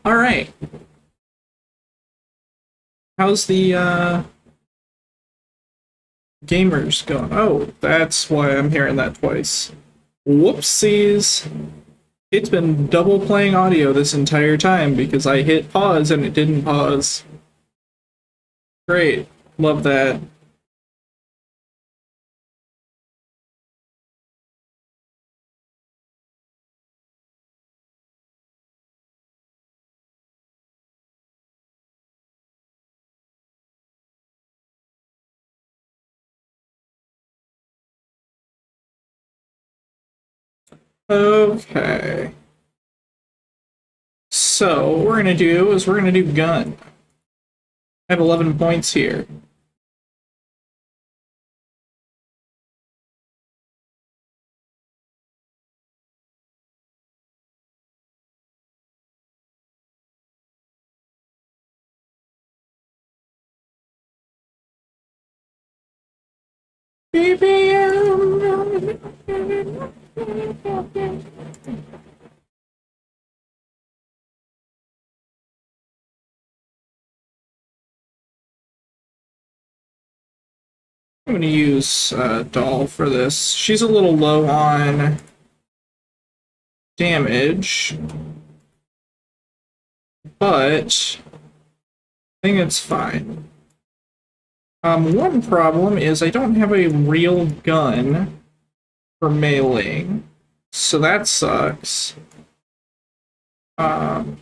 All right. How's the gamers going? Oh, that's why I'm hearing that twice. Whoopsies. It's been double playing audio this entire time because I hit pause and it didn't pause. Great. Love that. Okay. So, what we're gonna do is we're gonna do gun. I have 11 points here. Baby, I'm gonna use Doll for this. She's a little low on damage, but I think it's fine. One problem is I don't have a real gun for meleeing, so that sucks. Um,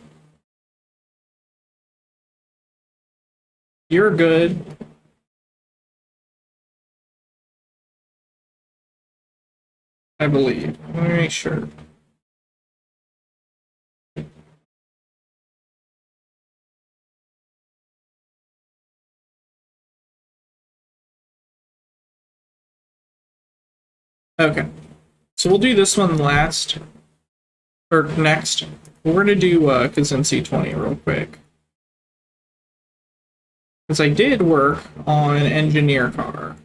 you're good. I believe. Let me make sure. Okay. So we'll do this one last. Or next. We're gonna do Kazinci 20 real quick. Because I did work on an engineer car.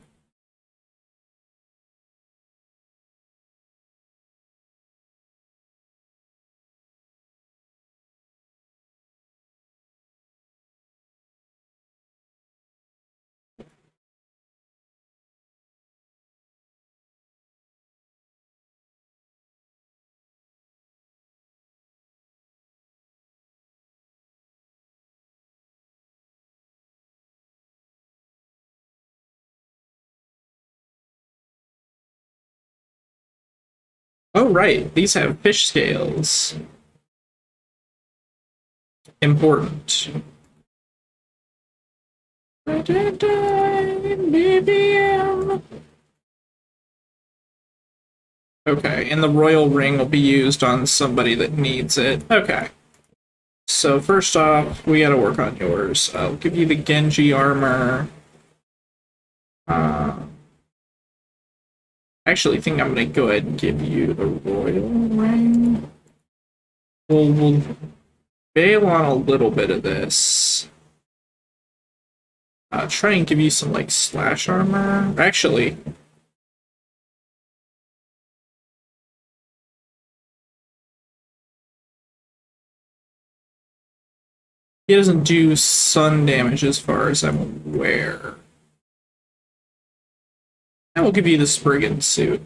Oh, right. These have fish scales. Important. Okay, and the royal ring will be used on somebody that needs it. Okay. So first off, we gotta work on yours. I'll give you the Genji armor. Uh, actually, think I'm gonna go ahead and give you the royal ring. We'll bail on a little bit of this. Try and give you some like slash armor. Actually, he doesn't do sun damage as far as I'm aware. I will give you the Spriggan suit.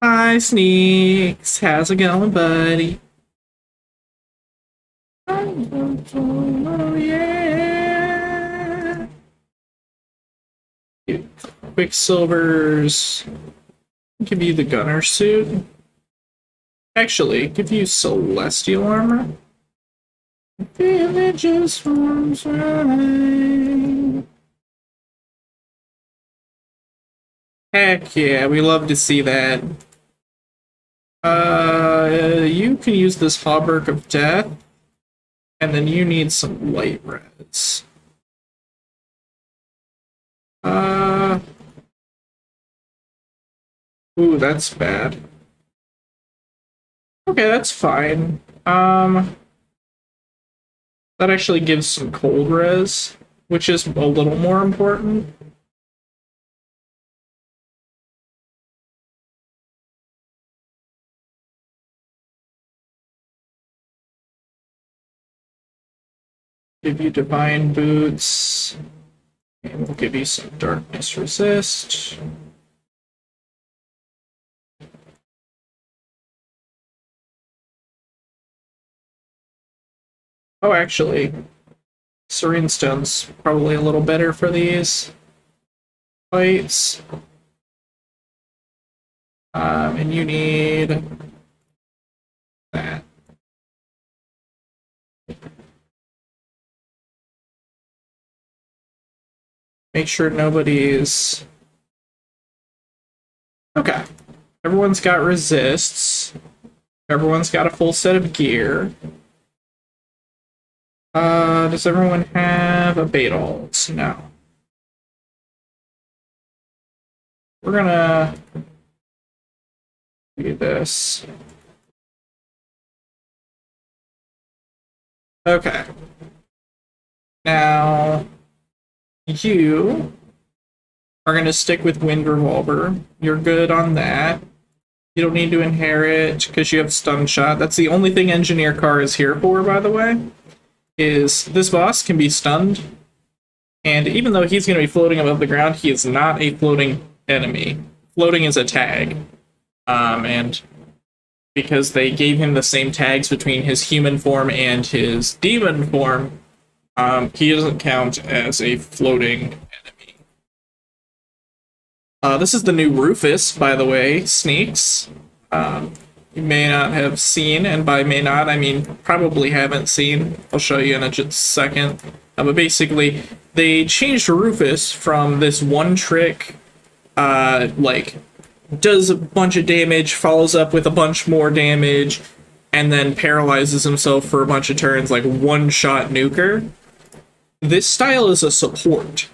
Hi, Sneaks. How's it going, buddy? Oh, yeah. Quicksilver's. Give you the gunner suit. Actually, give you celestial armor. Villages forms right. Heck yeah, we love to see that. You can use this Hauberk of Death, and then you need some light res. Ooh, that's bad. Okay, that's fine. That actually gives some cold res, which is a little more important. Give you divine boots, and we'll give you some darkness resist. Oh, actually, Serene Stone's probably a little better for these fights. And you need that. Make sure nobody's... Okay. Everyone's got resists. Everyone's got a full set of gear. Does everyone have a Beetles? No. We're gonna do this. Okay. Now, you are gonna stick with Wind Revolver. You're good on that. You don't need to inherit because you have Stun Shot. That's the only thing Engineer Car is here for, by the way. Is this boss can be stunned, and even though he's going to be floating above the ground, he is not a floating enemy. Floating is a tag, and because they gave him the same tags between his human form and his demon form, he doesn't count as a floating enemy. This is the new Rufus, by the way, Sneaks. You may not have seen, and by may not, I mean probably haven't seen. I'll show you in a just second. But basically, they changed Rufus from this one trick, like, does a bunch of damage, follows up with a bunch more damage, and then paralyzes himself for a bunch of turns, like one-shot nuker. This style is a support.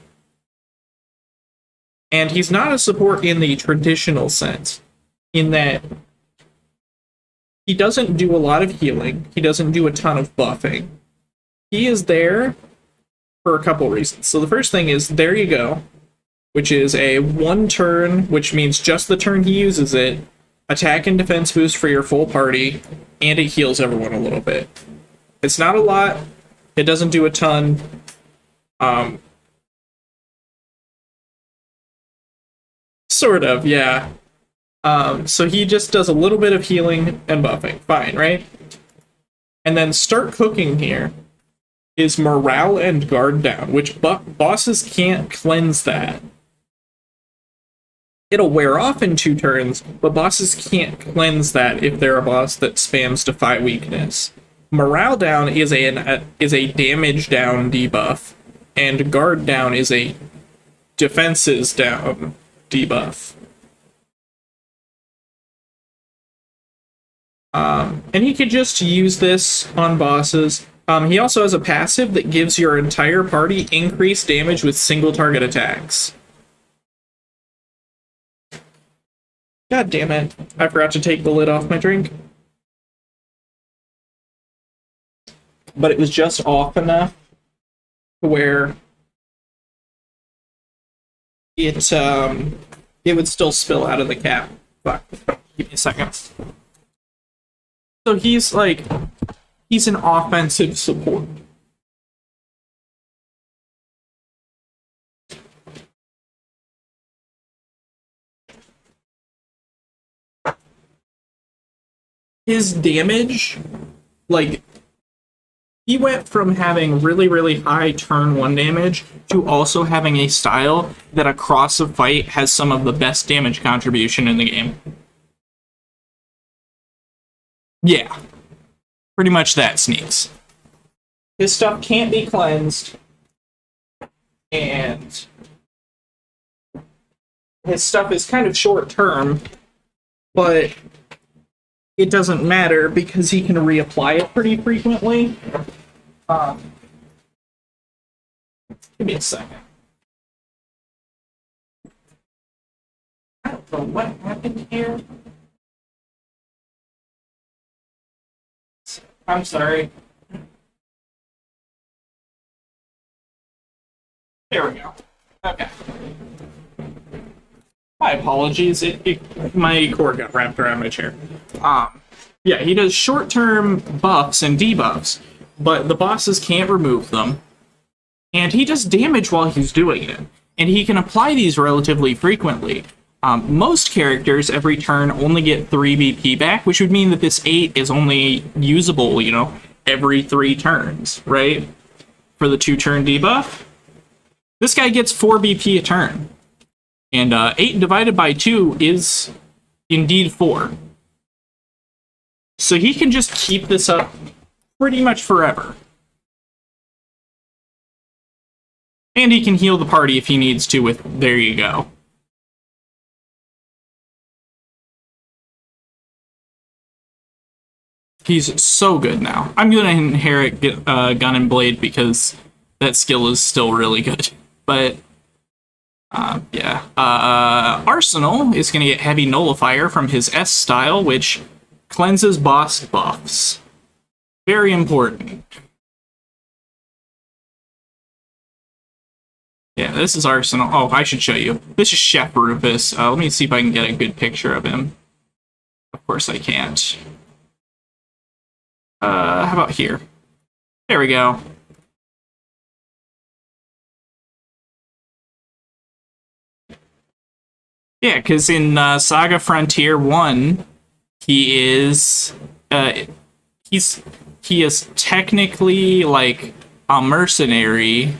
And he's not a support in the traditional sense, in that he doesn't do a lot of healing. He doesn't do a ton of buffing. He is there for a couple reasons. So the first thing is, there you go, which is a one turn, which means just the turn he uses it, attack and defense boost for your full party, and it heals everyone a little bit. It's not a lot. It doesn't do a ton. Sort of, yeah. So he just does a little bit of healing and buffing. Fine, right? And then start cooking here is morale and guard down, which bosses can't cleanse that. It'll wear off in 2 turns, but bosses can't cleanse that if they're a boss that spams Defy Weakness. Morale down is a damage down debuff, and guard down is a defenses down debuff. And he could just use this on bosses. He also has a passive that gives your entire party increased damage with single target attacks. God damn it. I forgot to take the lid off my drink. But it was just off enough to where it would still spill out of the cap. Fuck. Give me a second. So he's an offensive support. His damage, like, he went from having really, really high turn 1 damage to also having a style that across a fight has some of the best damage contribution in the game. Yeah. Pretty much that, Sneaks. His stuff can't be cleansed, and his stuff is kind of short term, but it doesn't matter because he can reapply it pretty frequently. Give me a second. I don't So what happened here? I'm sorry. There we go. Okay. My apologies. My cord got wrapped around my chair. Yeah, he does short-term buffs and debuffs, but the bosses can't remove them. And he does damage while he's doing it. And he can apply these relatively frequently. Most characters every turn only get 3 BP back, which would mean that this 8 is only usable, you know, every 3 turns, right? For the 2-turn debuff. This guy gets 4 BP a turn. And 8 divided by 2 is indeed 4. So he can just keep this up pretty much forever. And he can heal the party if he needs to with, there you go. He's so good now. I'm going to inherit Gun and Blade because that skill is still really good. But, yeah. Arsenal is going to get Heavy Nullifier from his S style, which cleanses boss buffs. Very important. Yeah, this is Arsenal. Oh, I should show you. This is Chef Rufus. Let me see if I can get a good picture of him. Of course I can't. How about here? There we go. Yeah, because in Saga Frontier 1, he is he is technically like a mercenary,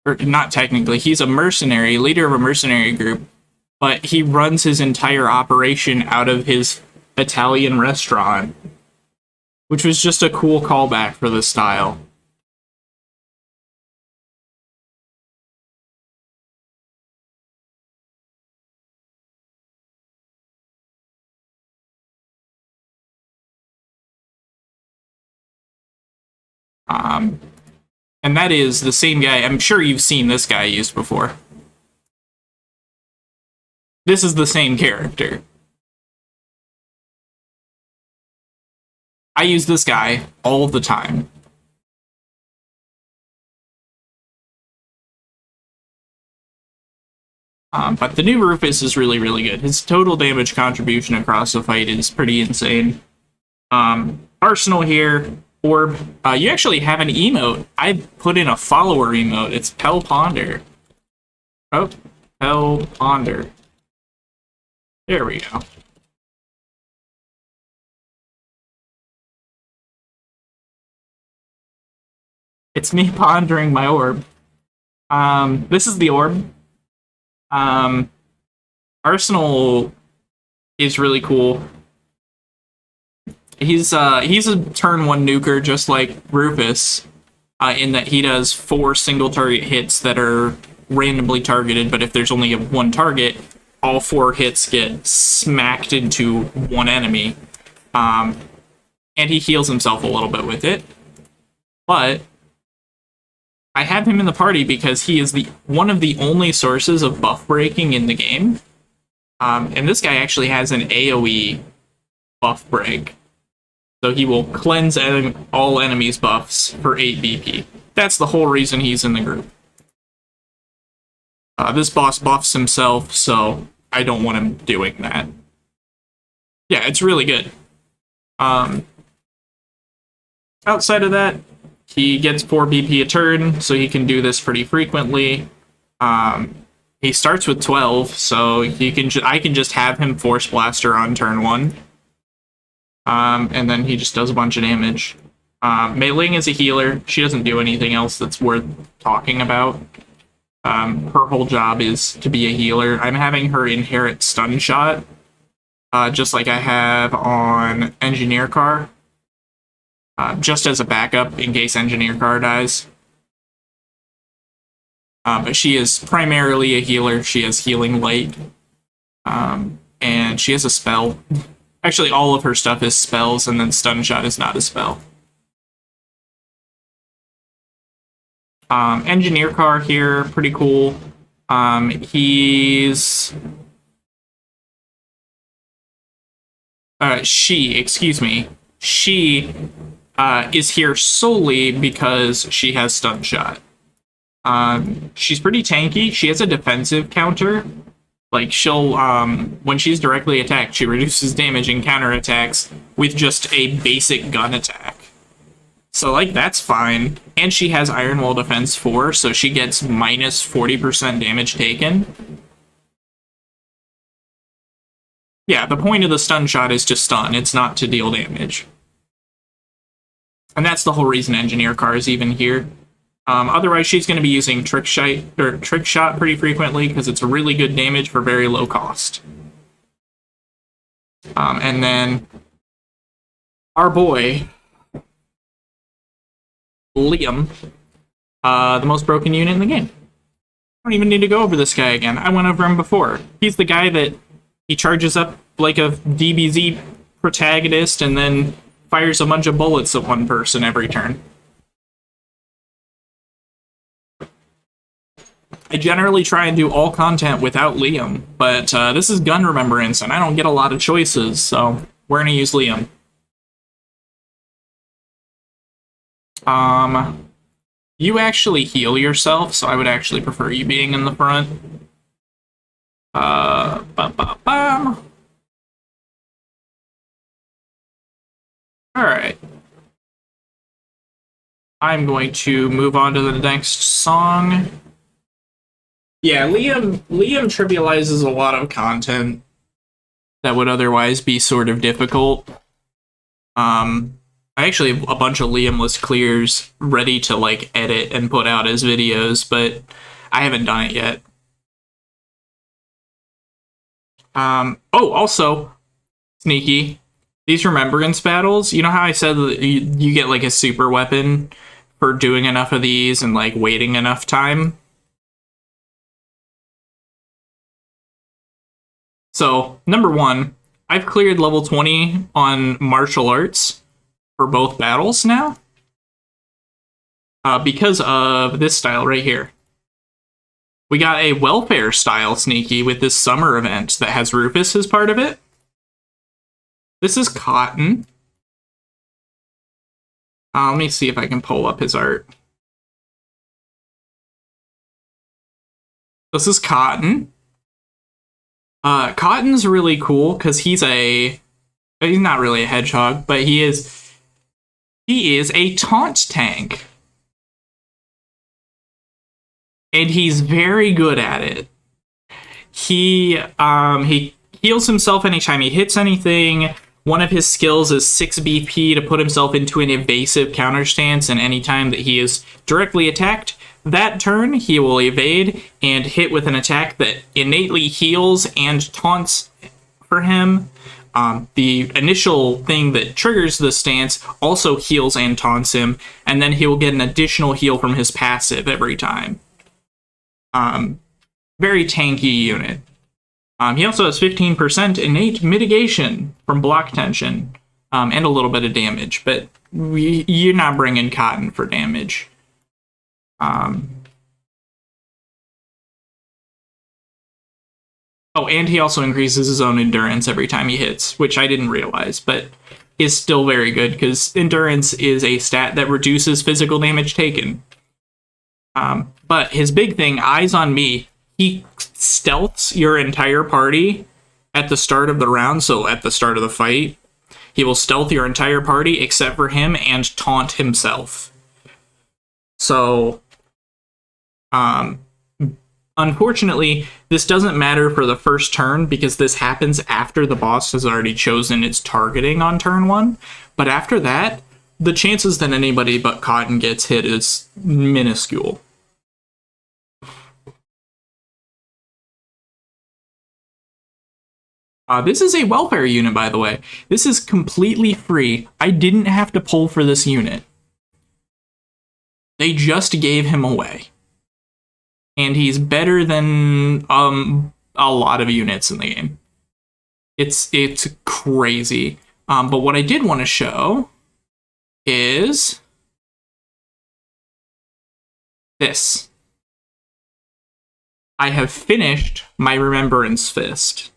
or not technically, he's a mercenary, leader of a mercenary group, but he runs his entire operation out of his Italian restaurant, which was just a cool callback for the style. And that is the same guy. I'm sure you've seen this guy used before. This is the same character. I use this guy all the time. But the new Rufus is really, really good. His total damage contribution across the fight is pretty insane. Arsenal here. Orb. You actually have an emote. I put in a follower emote. It's Pel Ponder. Oh, Pel Ponder. There we go. It's me pondering my orb. This is the orb. Arsenal is really cool. He's a turn 1 nuker just like Rufus, in that he does 4 single target hits that are randomly targeted, but if there's only 1 target, all 4 hits get smacked into 1 enemy. And he heals himself a little bit with it. But I have him in the party because he is one of the only sources of buff breaking in the game. And this guy actually has an AoE buff break. So he will cleanse all enemies' buffs for 8 BP. That's the whole reason he's in the group. This boss buffs himself, so I don't want him doing that. Yeah, it's really good. Outside of that, he gets 4 BP a turn, so he can do this pretty frequently. He starts with 12, so I can just have him Force Blaster on turn 1. And then he just does a bunch of damage. Mei Ling is a healer. She doesn't do anything else that's worth talking about. Her whole job is to be a healer. I'm having her inherit Stun Shot, just like I have on Engineer Car, just as a backup in case Engineer Car dies. But she is primarily a healer. She has Healing Light, and she has a spell. Actually, all of her stuff is spells, and then Stun Shot is not a spell. Engineer Car here, pretty cool. He's excuse me, she is here solely because she has stun shot. She's pretty tanky. She has a defensive counter. Like, she'll, when she's directly attacked, she reduces damage in counterattacks with just a basic gun attack. So, like, that's fine. And she has Iron Wall Defense 4, so she gets minus 40% damage taken. Yeah, the point of the stun shot is to stun, it's not to deal damage. And that's the whole reason Engineer Car is even here. Otherwise, she's going to be using Trick Shot pretty frequently, because it's a really good damage for very low cost. And then our boy, Liam, the most broken unit in the game. I don't even need to go over this guy again. I went over him before. He's the guy that he charges up like a DBZ protagonist and then fires a bunch of bullets at one person every turn. I generally try and do all content without Liam, but this is Gun Remembrance, and I don't get a lot of choices, so we're going to use Liam. You actually heal yourself, so I would actually prefer you being in the front. Alright. I'm going to move on to the next song. Yeah, Liam trivializes a lot of content that would otherwise be sort of difficult. I actually have a bunch of Liamless clears ready to, like, edit and put out as videos, but I haven't done it yet. Oh, also, sneaky, these Remembrance battles, you know how I said that you get, like, a super weapon for doing enough of these and, like, waiting enough time? So, number one, I've cleared level 20 on martial arts for both battles now, because of this style right here. We got a welfare style sneaky with this summer event that has Rufus as part of it. This is Cotton. Let me see if I can pull up his art. This is Cotton. Cotton's really cool because he's not really a hedgehog, but he is a taunt tank. And he's very good at it. He heals himself anytime he hits anything. One of his skills is 6 BP to put himself into an evasive counter stance, and anytime that he is directly attacked, that turn he will evade and hit with an attack that innately heals and taunts for him. The initial thing that triggers the stance also heals and taunts him, and then he will get an additional heal from his passive every time. Very tanky unit. He also has 15% innate mitigation from block tension, and a little bit of damage, but you're not bringing Cotton for damage. Oh, and he also increases his own endurance every time he hits, which I didn't realize, but is still very good, because endurance is a stat that reduces physical damage taken. But his big thing, Eyes on Me, he stealths your entire party at the start of the round, so at the start of the fight. He will stealth your entire party except for him and taunt himself. So, unfortunately, this doesn't matter for the first turn because this happens after the boss has already chosen its targeting on turn 1. But after that, the chances that anybody but Cotton gets hit is minuscule. This is a welfare unit, by the way. This is completely free. I didn't have to pull for this unit. They just gave him away. And he's better than a lot of units in the game. It's crazy. But what I did want to show is this. I have finished my Remembrance Fist.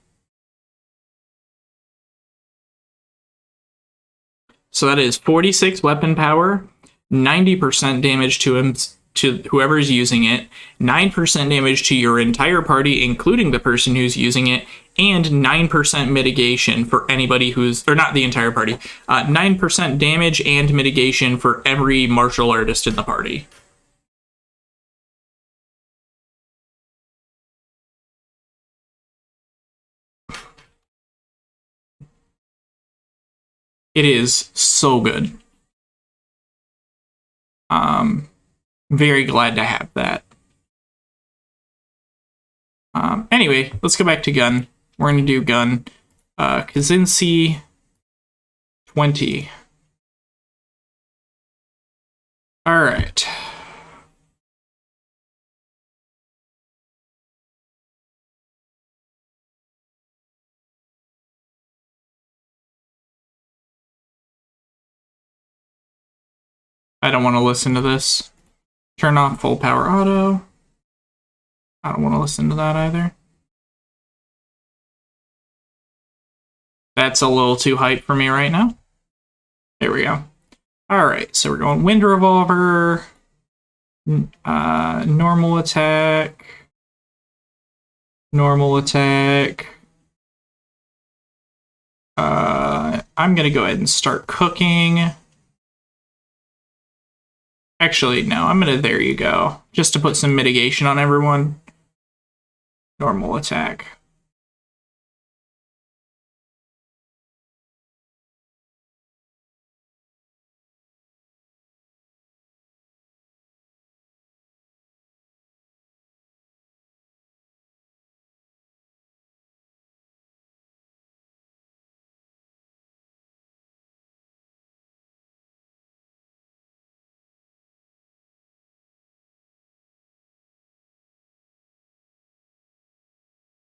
So that is 46 weapon power, 90% damage to him, to whoever's using it, 9% damage to your entire party, including the person who's using it, and 9% mitigation for anybody who's, or not the entire party, 9% damage and mitigation for every martial artist in the party. It is so good. Very glad to have that. Anyway, let's go back to gun. We're going to do gun. Kazinci 20. All right. I don't want to listen to this. Turn off full power auto. I don't want to listen to that either. That's a little too hype for me right now. There we go. All right, so we're going wind revolver, normal attack, normal attack. I'm gonna go ahead and start cooking. Actually, no, I'm gonna, there you go, just to put some mitigation on everyone. Normal attack.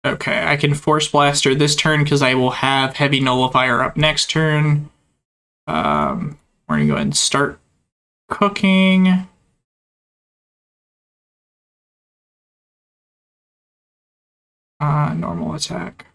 Okay, I can Force Blaster this turn because I will have Heavy Nullifier up next turn. We're going to go ahead and start cooking. Normal attack.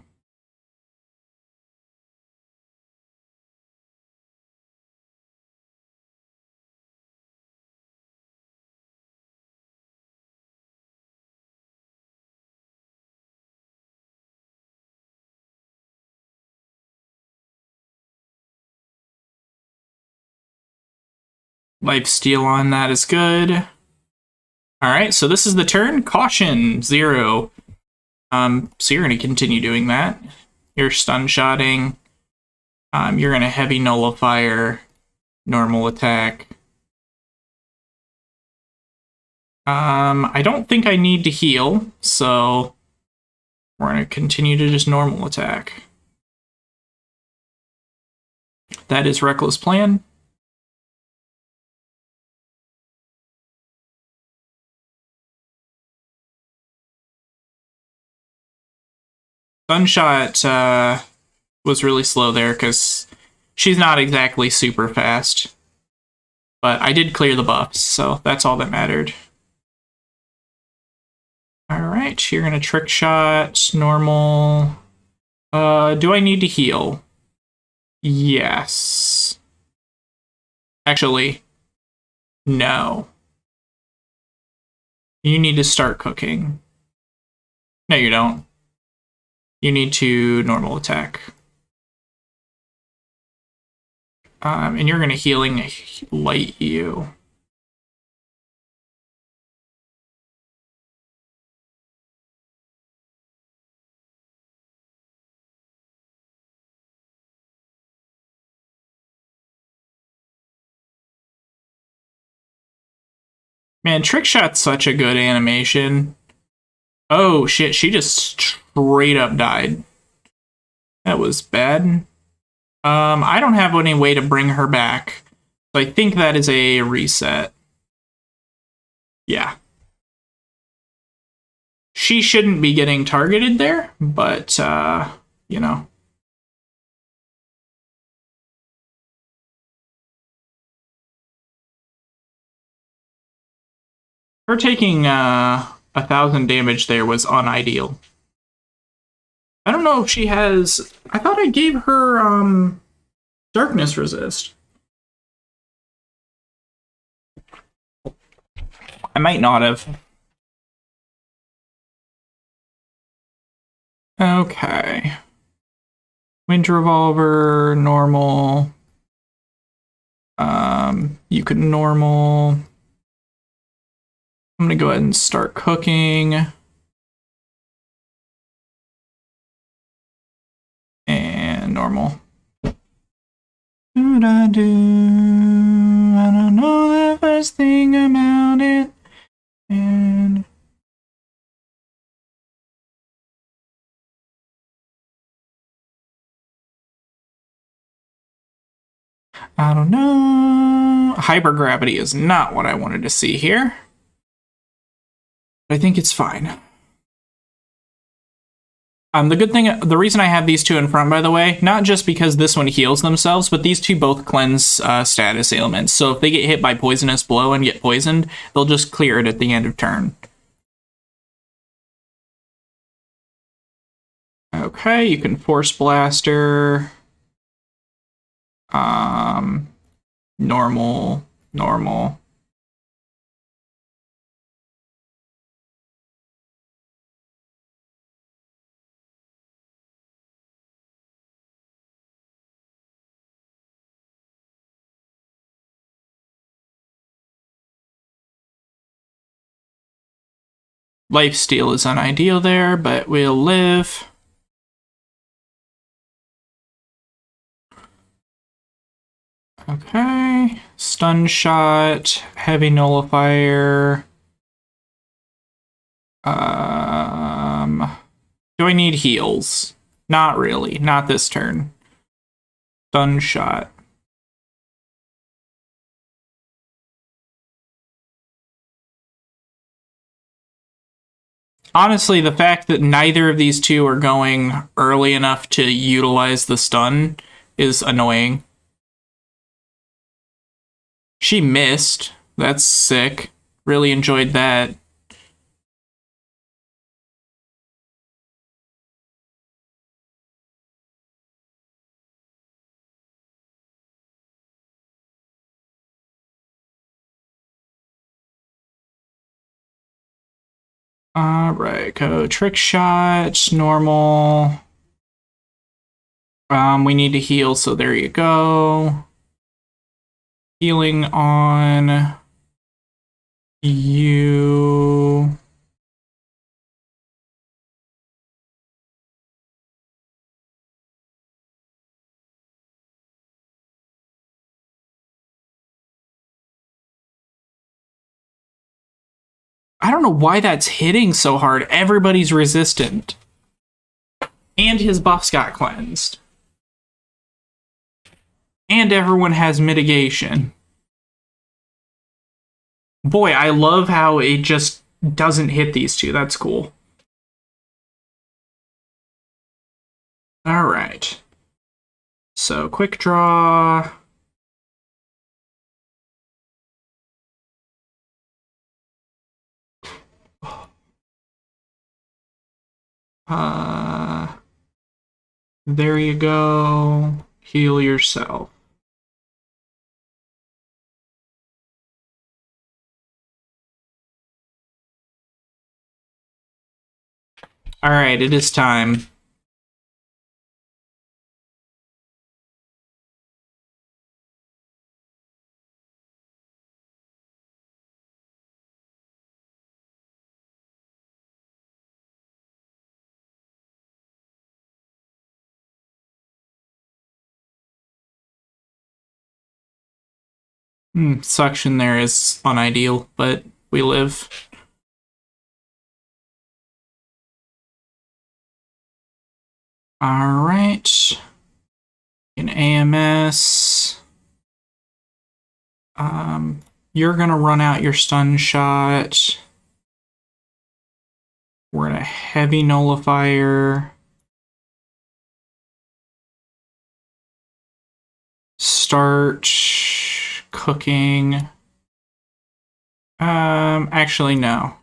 Lifesteal on that is good. All right, so this is the turn. Caution, 0. So you're going to continue doing that. You're stun shotting. You're going to heavy nullifier, normal attack. I don't think I need to heal, so we're going to continue to just normal attack. That is Reckless Plan. Gunshot was really slow there because she's not exactly super fast. But I did clear the buffs, so that's all that mattered. Alright, you're gonna trick shot, normal. Do I need to heal? Yes. Actually, no. You need to start cooking. No, you don't. You need to normal attack. And you're going to healing light you. Man, Trick Shot's such a good animation. Oh shit, she just straight up died. That was bad. I don't have any way to bring her back. So I think that is a reset. Yeah. She shouldn't be getting targeted there, but, you know. Her taking 1,000 damage there was unideal. I don't know if she has... I thought I gave her darkness resist. I might not have. Okay. Wind Revolver, normal. You can normal. I'm gonna go ahead and start cooking. And normal. I don't know the first thing about it. And I don't know. Hypergravity is not what I wanted to see here. But I think it's fine. The reason I have these two in front, by the way, not just because this one heals themselves, but these two both cleanse status ailments. So if they get hit by Poisonous Blow and get poisoned, they'll just clear it at the end of turn. Okay, you can Force Blaster. Normal. Lifesteal is unideal there, but we'll live. Okay. Stun Shot, Heavy Nullifier. Do I need heals? Not really. Not this turn. Stun Shot. Honestly, the fact that neither of these two are going early enough to utilize the stun is annoying. She missed. That's sick. Really enjoyed that. Alright, go Trick Shot, normal. We need to heal, so there you go. Healing on you. I don't know why that's hitting so hard. Everybody's resistant. And his buffs got cleansed. And everyone has mitigation. Boy, I love how it just doesn't hit these two. That's cool. Alright. So, quick draw. There you go. Heal yourself. Alright, it is time. Suction there is unideal, but we live. Alright. In AMS. You're gonna run out your stun shot. We're gonna heavy nullifier. Start cooking. Actually, no.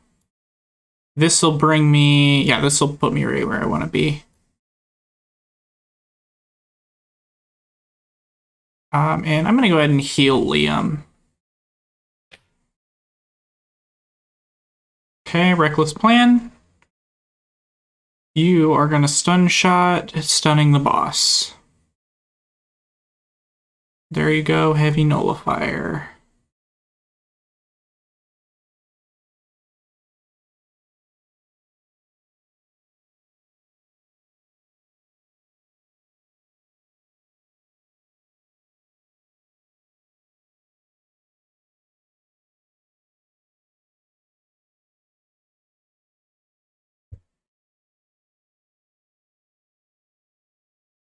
This will bring me... Yeah, this will put me right where I want to be. And I'm going to go ahead and heal Liam. Okay, reckless plan. You are gonna stun shot, stunning the boss. There you go, heavy nullifier.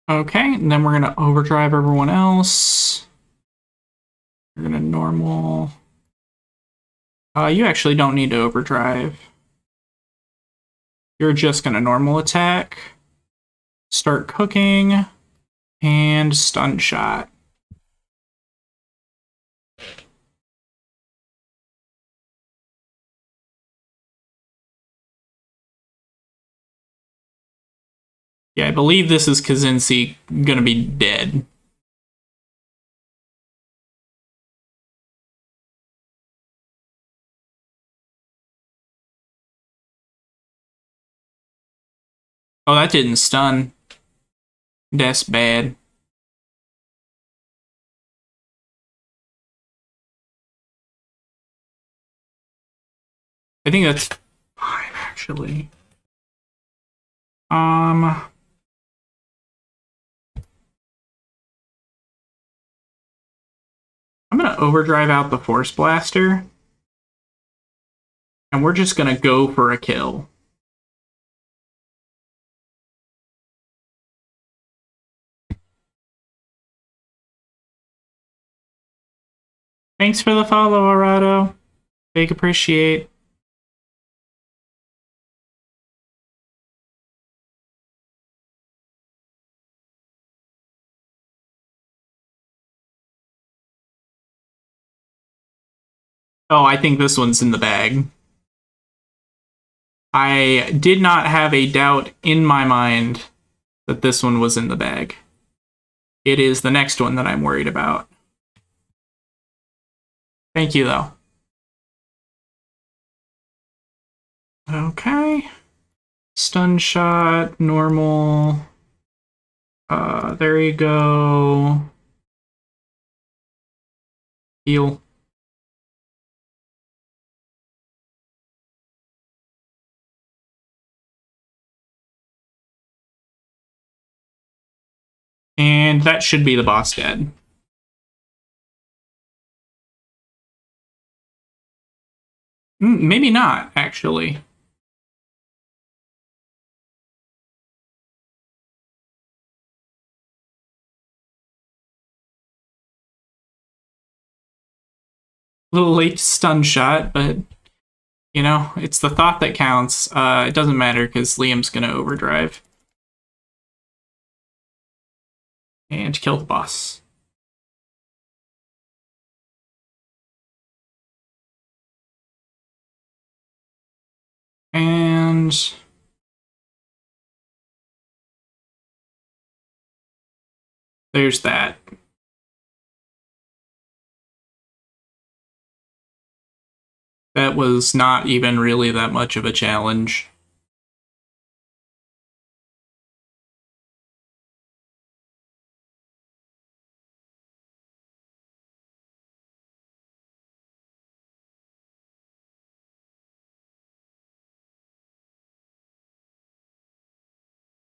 Okay, and then we're gonna overdrive everyone else. We're gonna normal. You actually don't need to overdrive. You're just gonna normal attack, start cooking, and stun shot. Yeah, I believe this is Kazinsi gonna be dead. Oh, that didn't stun. That's bad. I think that's fine, actually. I'm gonna overdrive out the Force Blaster. And we're just gonna go for a kill. Thanks for the follow, Arado. Big appreciate. Oh, I think this one's in the bag. I did not have a doubt in my mind that this one was in the bag. It is the next one that I'm worried about. Thank you, though. Okay. Stun shot, normal. There you go. Heal. And that should be the boss dead. Maybe not, actually. A little late stun shot, but you know, it's the thought that counts. It doesn't matter because Liam's gonna overdrive and kill the boss. And there's that. That was not even really that much of a challenge.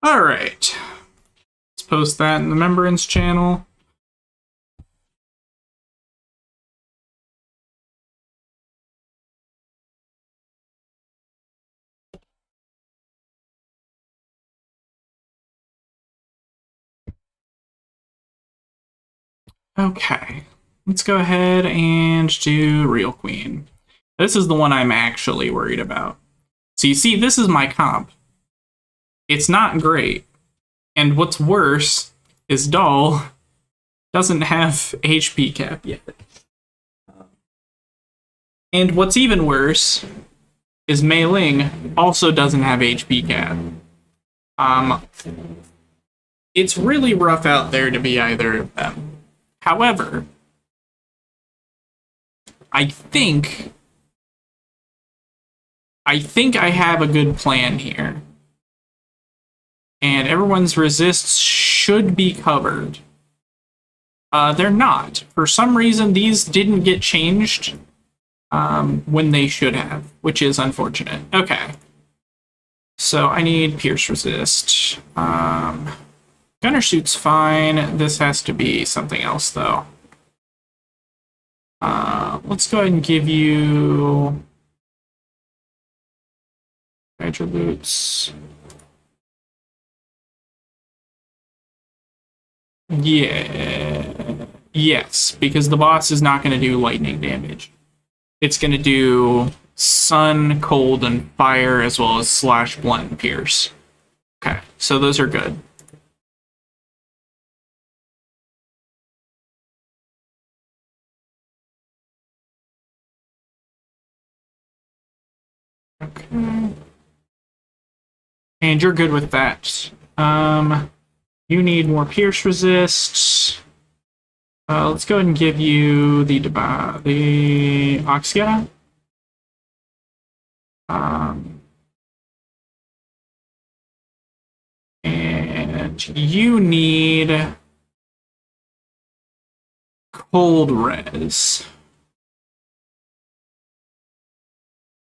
All right. Let's post that in the Remembrance channel. Okay. Let's go ahead and do Real Queen. This is the one I'm actually worried about. So you see, this is my comp. It's not great. And what's worse is Doll doesn't have HP cap yet. And what's even worse is Mei Ling also doesn't have HP cap. It's really rough out there to be either of them. However, I think I think I have a good plan here. And everyone's resists should be covered. They're not. For some reason, these didn't get changed when they should have, which is unfortunate. Okay. So I need Pierce Resist. Gunner Suit's fine. This has to be something else, though. Let's go ahead and give you Hydra Boots. Yeah. Yes, because the boss is not going to do lightning damage. It's going to do sun, cold, and fire, as well as slash, blunt, and pierce. Okay, so those are good. Okay. And you're good with that. You need more pierce resist. Let's go ahead and give you the Oxia. And you need cold res,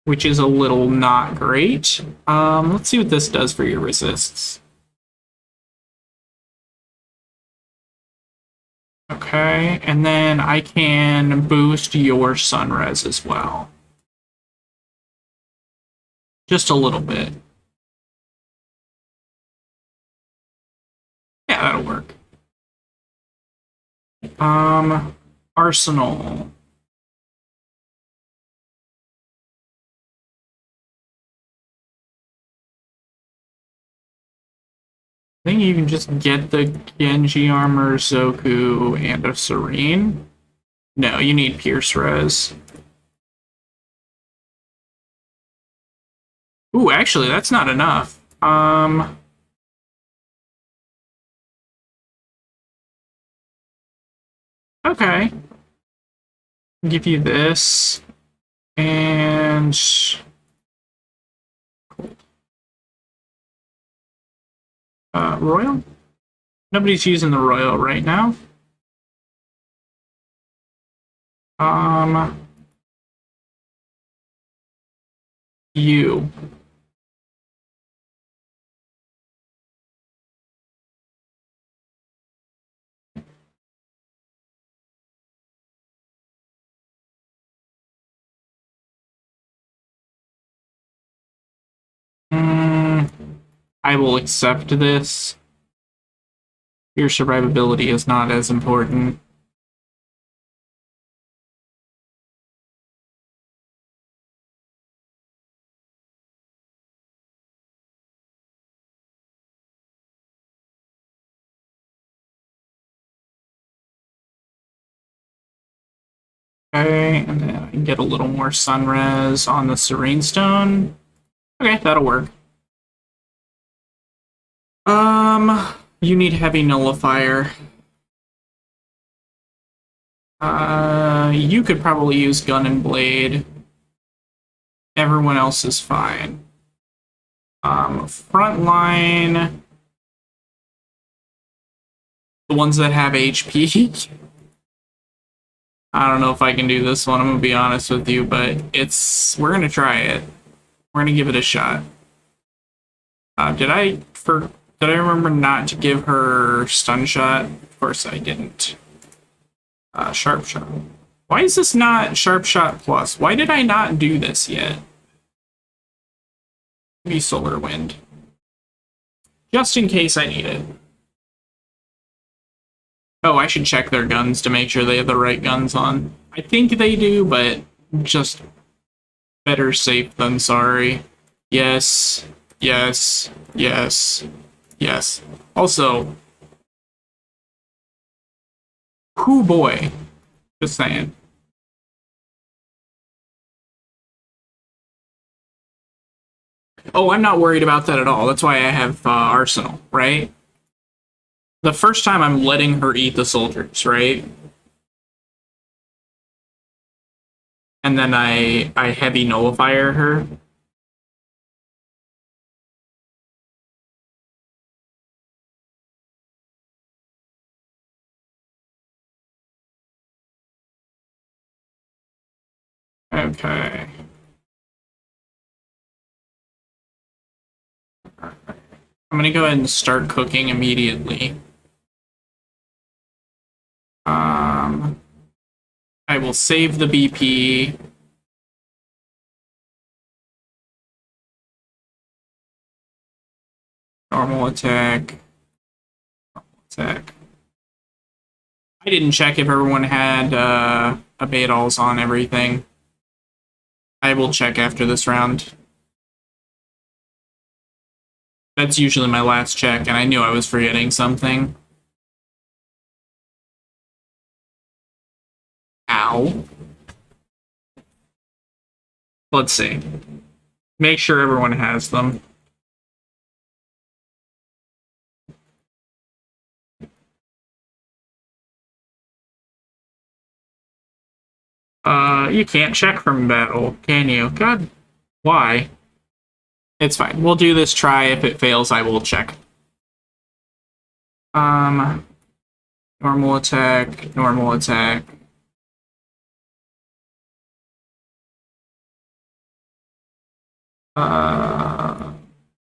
which is a little not great. Let's see what this does for your resists. Okay, and then I can boost your sun res as well. Just a little bit. Yeah, that'll work. Arsenal. I think you can just get the Genji armor, Zoku, and a Serene. No, you need Pierce Res. Ooh, actually, that's not enough. Okay. I'll give you this. And Royal? Nobody's using the Royal right now. You. I will accept this. Your survivability is not as important. Okay, and then I can get a little more sunres on the Serene Stone. Okay, that'll work. You need heavy nullifier. You could probably use gun and blade. Everyone else is fine. Frontline. The ones that have HP. I don't know if I can do this one, I'm gonna be honest with you, but we're gonna try it. We're gonna give it a shot. Did I remember not to give her stun shot? Of course I didn't. Sharp shot. Why is this not sharp shot plus? Why did I not do this yet? Maybe solar wind. Just in case I need it. Oh, I should check their guns to make sure they have the right guns on. I think they do, but just better safe than sorry. Yes, yes, yes, yes. Also, whoo boy. Just saying. Oh, I'm not worried about that at all. That's why I have Arsenal, right? The first time I'm letting her eat the soldiers, right? And then I heavy nullifier her. Okay. I'm gonna go ahead and start cooking immediately. I will save the BP. Normal attack. Attack. I didn't check if everyone had abateals on everything. I will check after this round. That's usually my last check, and I knew I was forgetting something. Ow. Let's see. Make sure everyone has them. You can't check from battle, can you? God, why? It's fine. We'll do this try. If it fails, I will check. Normal attack, normal attack.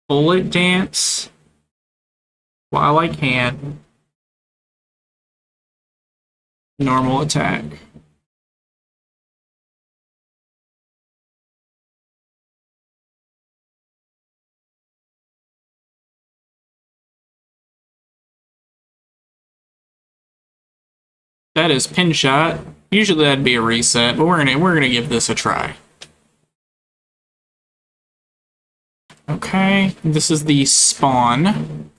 Bullet dance while I can. Normal attack. That is pin shot. Usually that'd be a reset, but we're gonna give this a try. Okay, this is the spawn. I'm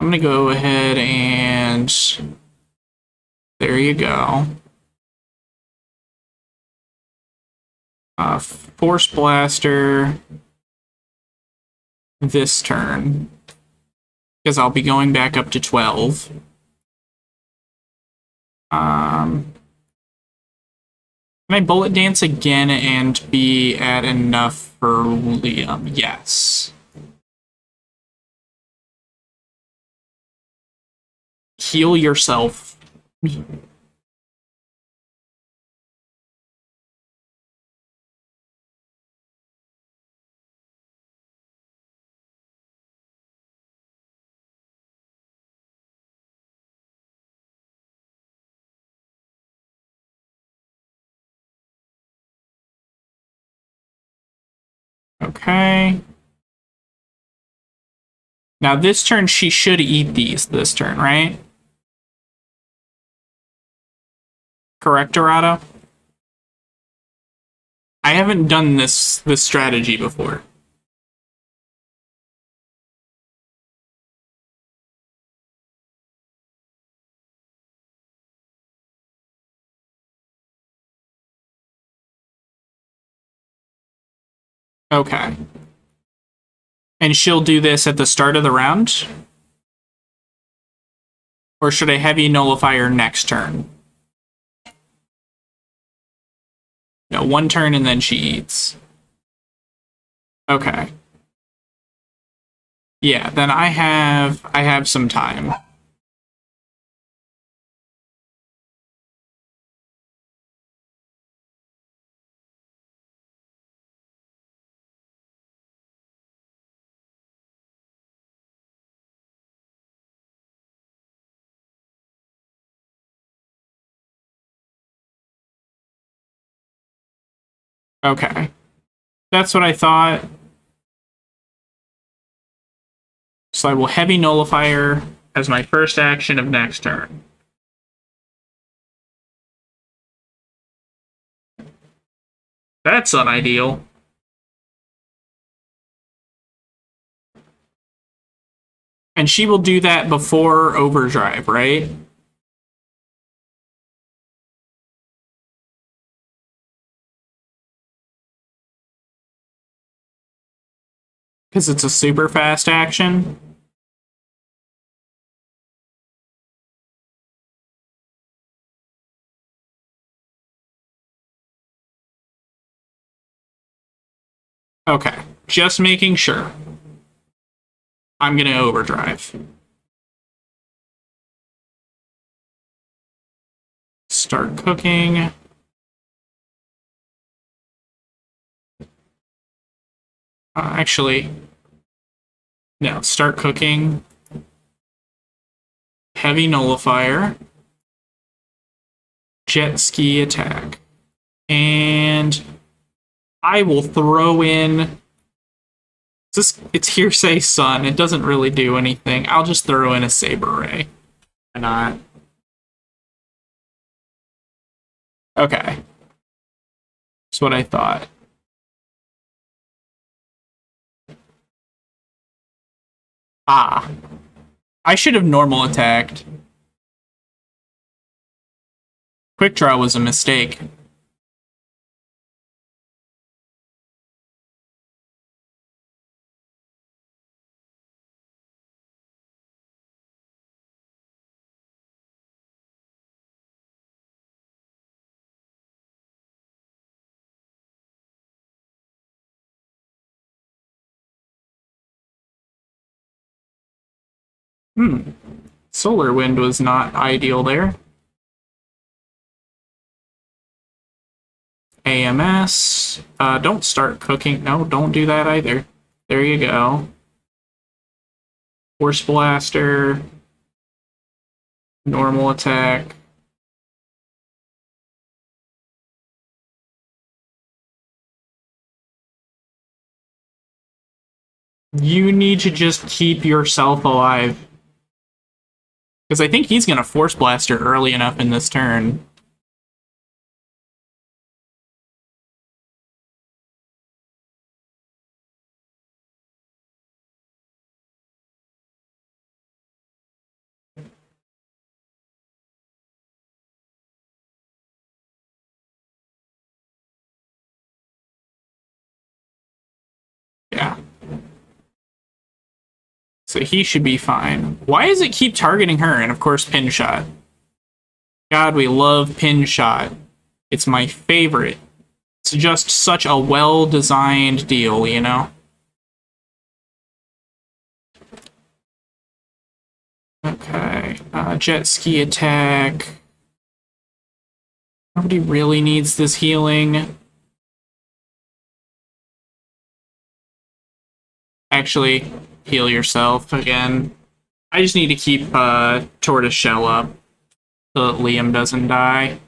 gonna go ahead and there you go. Force blaster this turn because I'll be going back up to 12. Can I bullet dance again and be at enough for Liam? Yes. Heal yourself. Okay. Now this turn she should eat these this turn, right? Correct, Dorado? I haven't done this strategy before. Okay. And she'll do this at the start of the round? Or should I heavy nullify her next turn? No, one turn and then she eats. Okay. Yeah, then I have some time. Okay. That's what I thought. So I will heavy nullify her as my first action of next turn. That's unideal. And she will do that before overdrive, right? Because it's a super fast action. Okay, just making sure. I'm gonna overdrive. Start cooking. Actually, no, start cooking. Heavy nullifier. Jet ski attack. And I will throw in... It's Hearsay Sun. It doesn't really do anything. I'll just throw in a SaGa Re. Why not? Okay. That's what I thought. Ah. I should have normal attacked. Quick draw was a mistake. Solar Wind was not ideal there. AMS. Don't start cooking. No, don't do that either. There you go. Force Blaster. Normal attack. You need to just keep yourself alive. Because I think he's going to Force Blaster early enough in this turn. Yeah. So he should be fine. Why does it keep targeting her? And of course, Pin Shot. God, we love Pin Shot. It's my favorite. It's just such a well-designed deal, you know? Okay. Jet ski attack. Nobody really needs this healing. Actually, heal yourself again. I just need to keep Tortoise Shell up so that Liam doesn't die.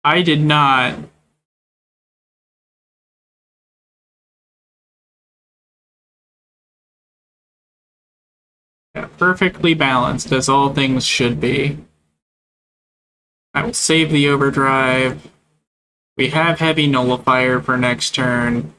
I did not. Yeah, perfectly balanced, as all things should be. I will save the overdrive. We have heavy nullifier for next turn.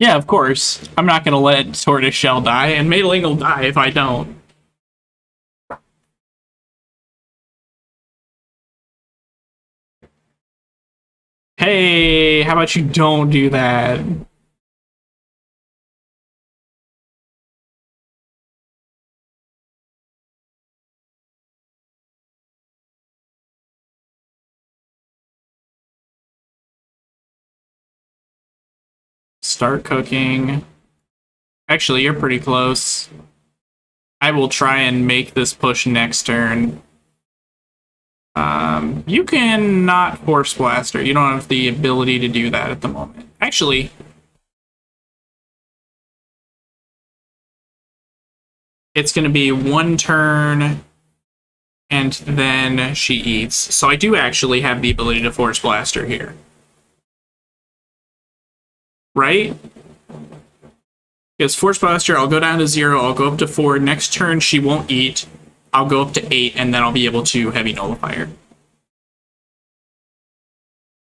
Yeah, of course. I'm not going to let Tortoise Shell die, and Madeling will die if I don't. Hey, how about you don't do that? Start cooking. Actually, you're pretty close. I will try and make this push next turn. You can not Force Blaster. You don't have the ability to do that at the moment. Actually, it's going to be one turn, and then she eats. So I do actually have the ability to Force Blaster here. Right? Because Force Blaster, I'll go down to 0, I'll go up to 4. Next turn, she won't eat. I'll go up to 8, and then I'll be able to Heavy Nullifier.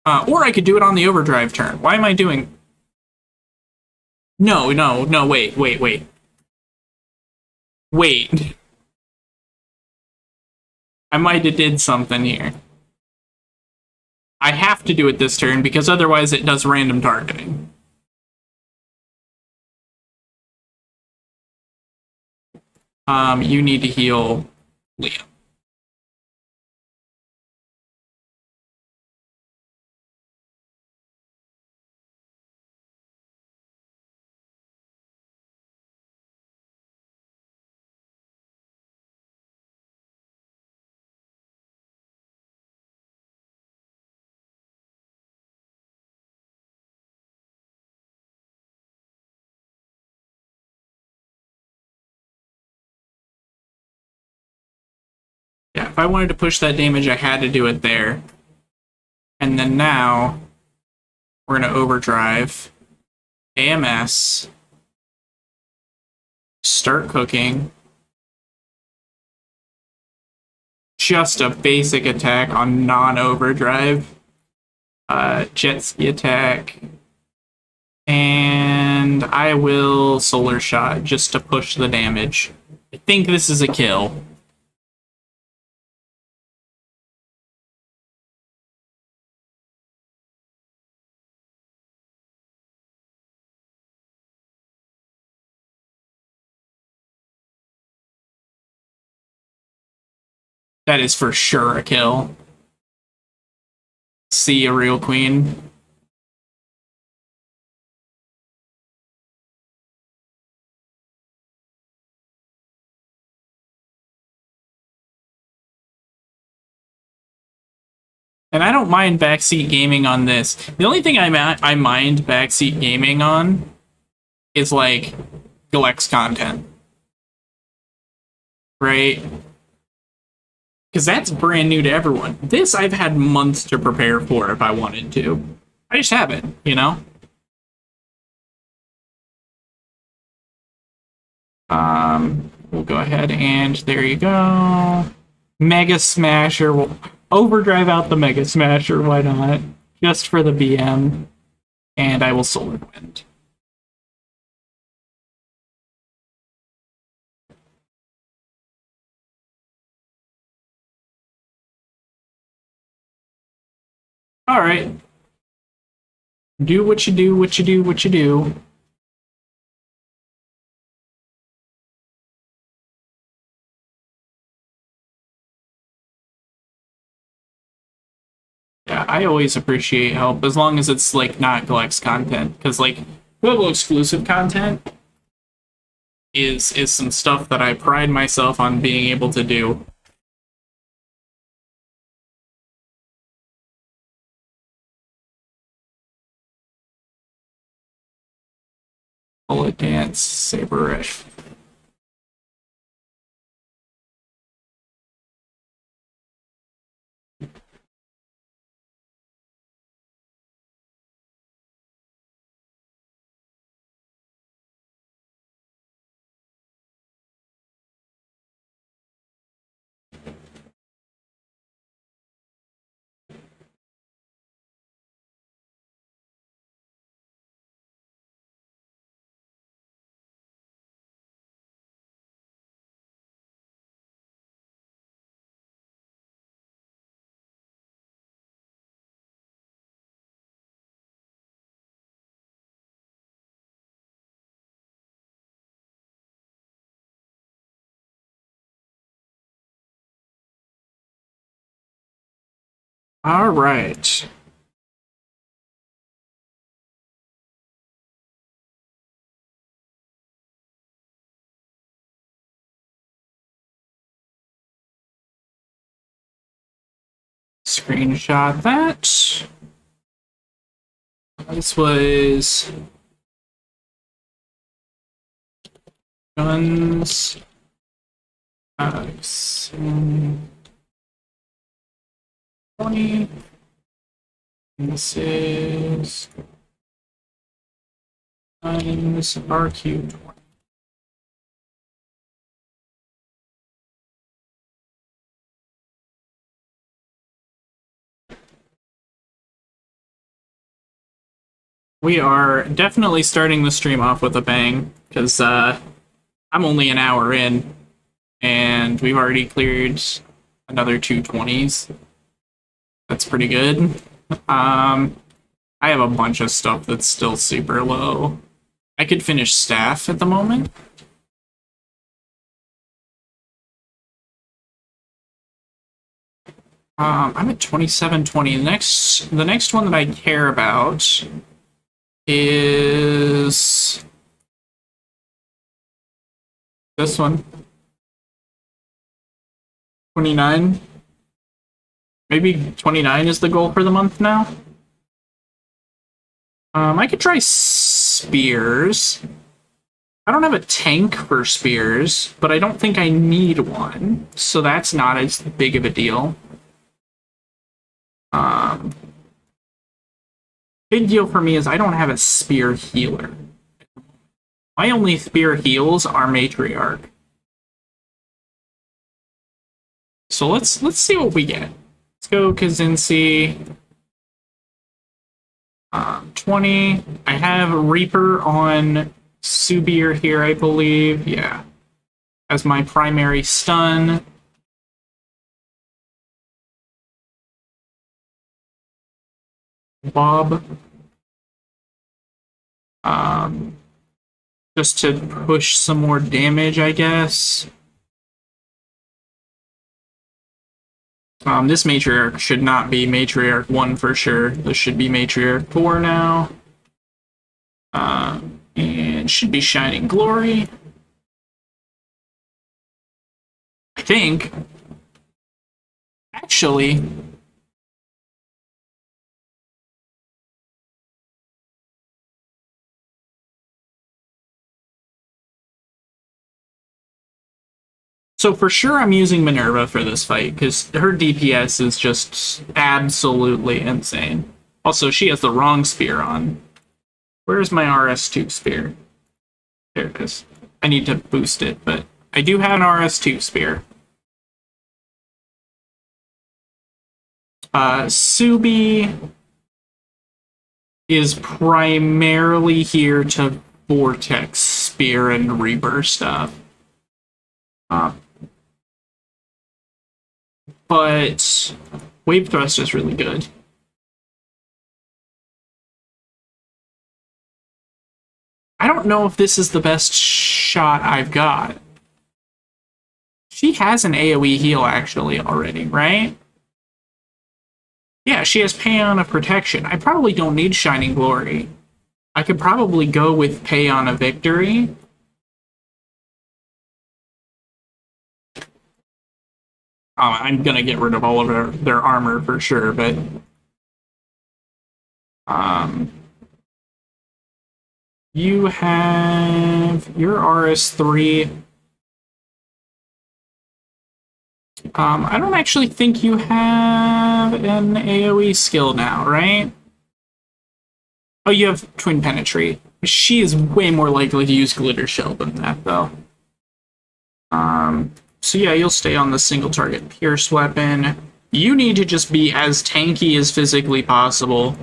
Or I could do it on the overdrive turn. Why am I doing... No, wait. Wait. I might have did something here. I have to do it this turn because otherwise it does random targeting. You need to heal Liam. Yeah, if I wanted to push that damage, I had to do it there. And then now, we're going to overdrive. AMS. Start cooking. Just a basic attack on non-overdrive. Jet ski attack. And I will solar shot just to push the damage. I think this is a kill. That is for sure a kill. See a real queen. And I don't mind backseat gaming on this. The only thing I mind backseat gaming on is like Galex content. Right? Because that's brand new to everyone. This I've had months to prepare for if I wanted to. I just haven't, you know? We'll go ahead and there you go. Mega Smasher. We'll overdrive out the Mega Smasher, why not? Just for the BM. And I will Solar Wind. Alright. Do what you do, what you do, what you do. Yeah, I always appreciate help, as long as it's, like, not Galex content. Because, like, global exclusive content is some stuff that I pride myself on being able to do. Bullet Dance, SaGa Re. All right. Screenshot that. This was guns. Nice. 20. This is times RQ20. We are definitely starting the stream off with a bang, because I'm only an hour in, and we've already cleared another 220s. That's pretty good. I have a bunch of stuff that's still super low. I could finish staff at the moment. I'm at 2720. The next one that I care about is this one. 29. Maybe 29 is the goal for the month now. I could try spears. I don't have a tank for spears, but I don't think I need one, so that's not as big of a deal. Big deal for me is I don't have a spear healer. My only spear heals are matriarch. So let's see what we get. Let's go Kazinsi. 20. I have Reaper on Subir here, I believe. Yeah. As my primary stun. Bob. Just to push some more damage, I guess. This matriarch should not be matriarch 1 for sure. This should be matriarch 4 now. And should be Shining Glory. I think. Actually. So for sure I'm using Minerva for this fight, because her DPS is just absolutely insane. Also, she has the wrong spear on. Where's my RS2 spear? There it is. I need to boost it, but I do have an RS2 spear. Subi is primarily here to Vortex Spear and Reaper stuff. But Wave Thrust is really good. I don't know if this is the best shot I've got. She has an AoE heal actually already, right? Yeah, she has Paeon of Protection. I probably don't need Shining Glory. I could probably go with Paeon of Victory. I'm gonna get rid of all of their armor for sure, but you have your RS3. I don't actually think you have an AoE skill now, right? Oh, you have Twin Penetrate. She is way more likely to use Glitter Shell than that, though. So yeah, you'll stay on the single target Pierce weapon. You need to just be as tanky as physically possible.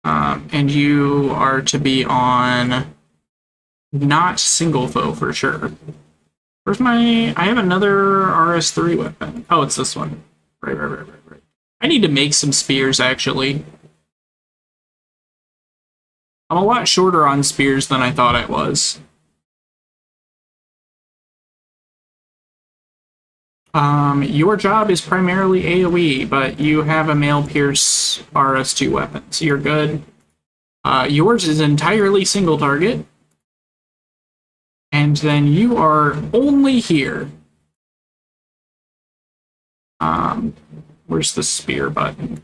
And you are to be on not single foe for sure. Where's my... I have another RS3 weapon. Oh, it's this one. Right. I need to make some spears, actually. I'm a lot shorter on spears than I thought I was. Your job is primarily AoE, but you have a Male Pierce RS2 weapon, so you're good. Yours is entirely single target. And then you are only here. Where's the spear button?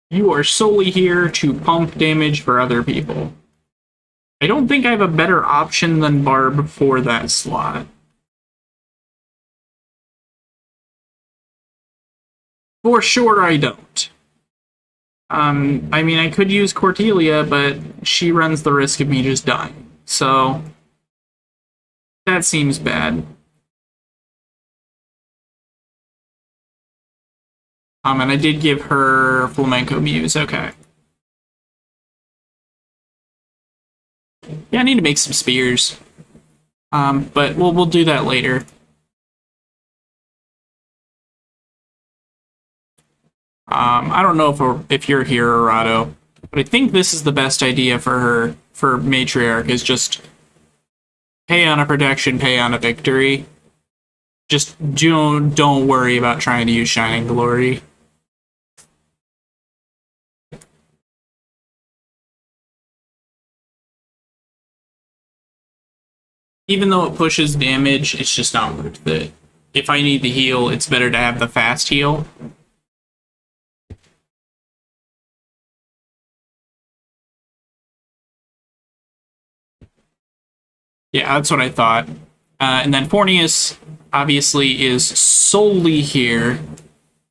You are solely here to pump damage for other people. I don't think I have a better option than Barb for that slot. For sure I don't. I mean, I could use Cordelia, but she runs the risk of me just dying. So, that seems bad. And I did give her Flamenco Muse, okay. Yeah, I need to make some spears. But we'll do that later. I don't know if you're here, Arado, but I think this is the best idea for her, for Matriarch, is just pay on a protection, pay on a victory. Just don't worry about trying to use Shining Glory. Even though it pushes damage, it's just not worth it. If I need to heal, it's better to have the fast heal. Yeah, that's what I thought. And then Fornius, obviously, is solely here.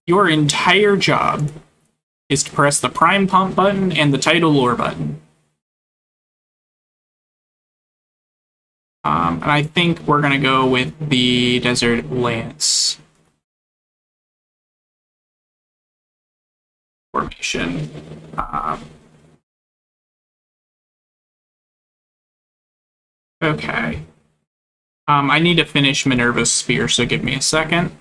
Your entire job is to press the Prime Pump button and the Tidal Lure button. And I think we're going to go with the Desert Lance formation. Okay. I need to finish Minerva's Spear, so give me a second.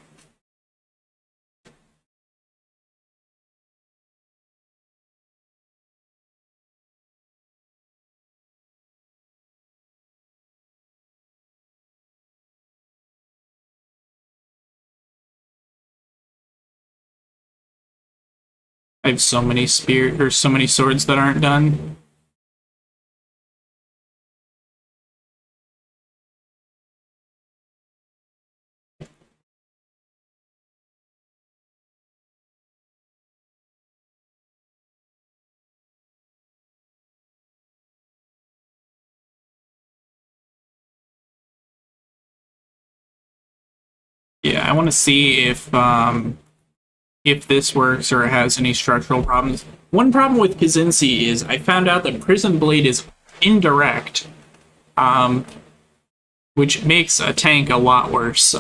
I have so many so many swords that aren't done. Yeah, I want to see if this works or has any structural problems. One problem with Kazinsi is I found out that Prison Blade is indirect, which makes a tank a lot worse,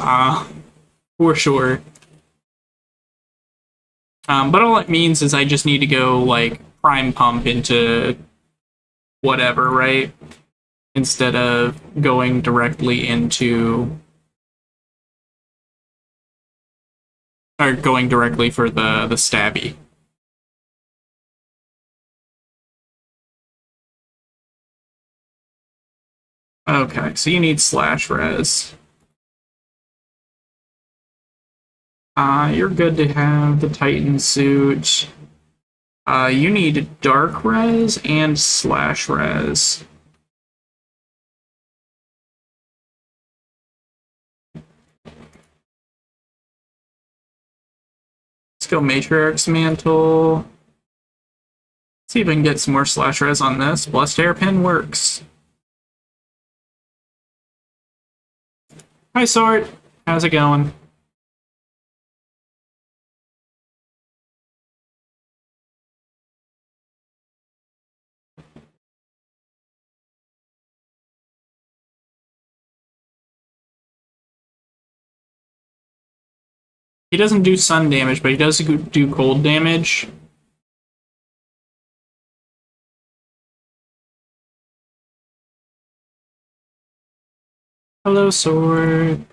for sure. But all it means is I just need to go, like, Prime Pump into whatever, right? Instead of going directly into... or going directly for the stabby. Okay, so you need slash res. You're good to have the Titan suit. You need dark res and slash res. Let's go Matriarch's Mantle. See if I can get some more slash res on this. Blessed Hairpin works. Hi, Sword. How's it going? He doesn't do sun damage, but he does do cold damage. Hello, Sword.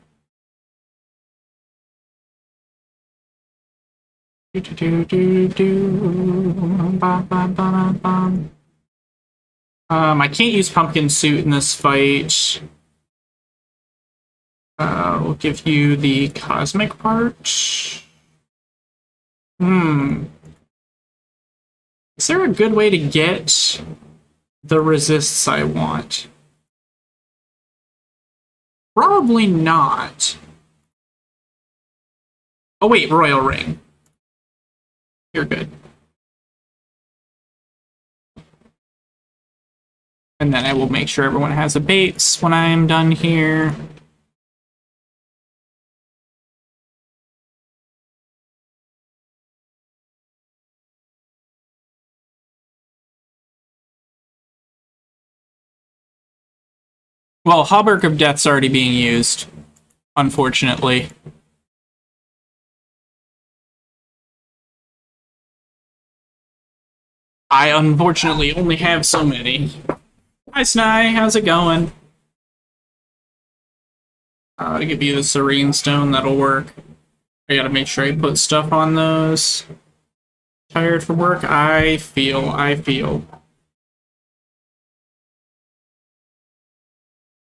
I can't use Pumpkin Suit in this fight. We'll give you the Cosmic part. Is there a good way to get the resists I want? Probably not. Oh wait, Royal Ring. You're good. And then I will make sure everyone has a baits when I am done here. Well, Hauberk of Death's already being used, unfortunately. I unfortunately only have so many. Hi, Sny. How's it going? I'll give you the Serene Stone. That'll work. I gotta make sure I put stuff on those. Tired from work? I feel.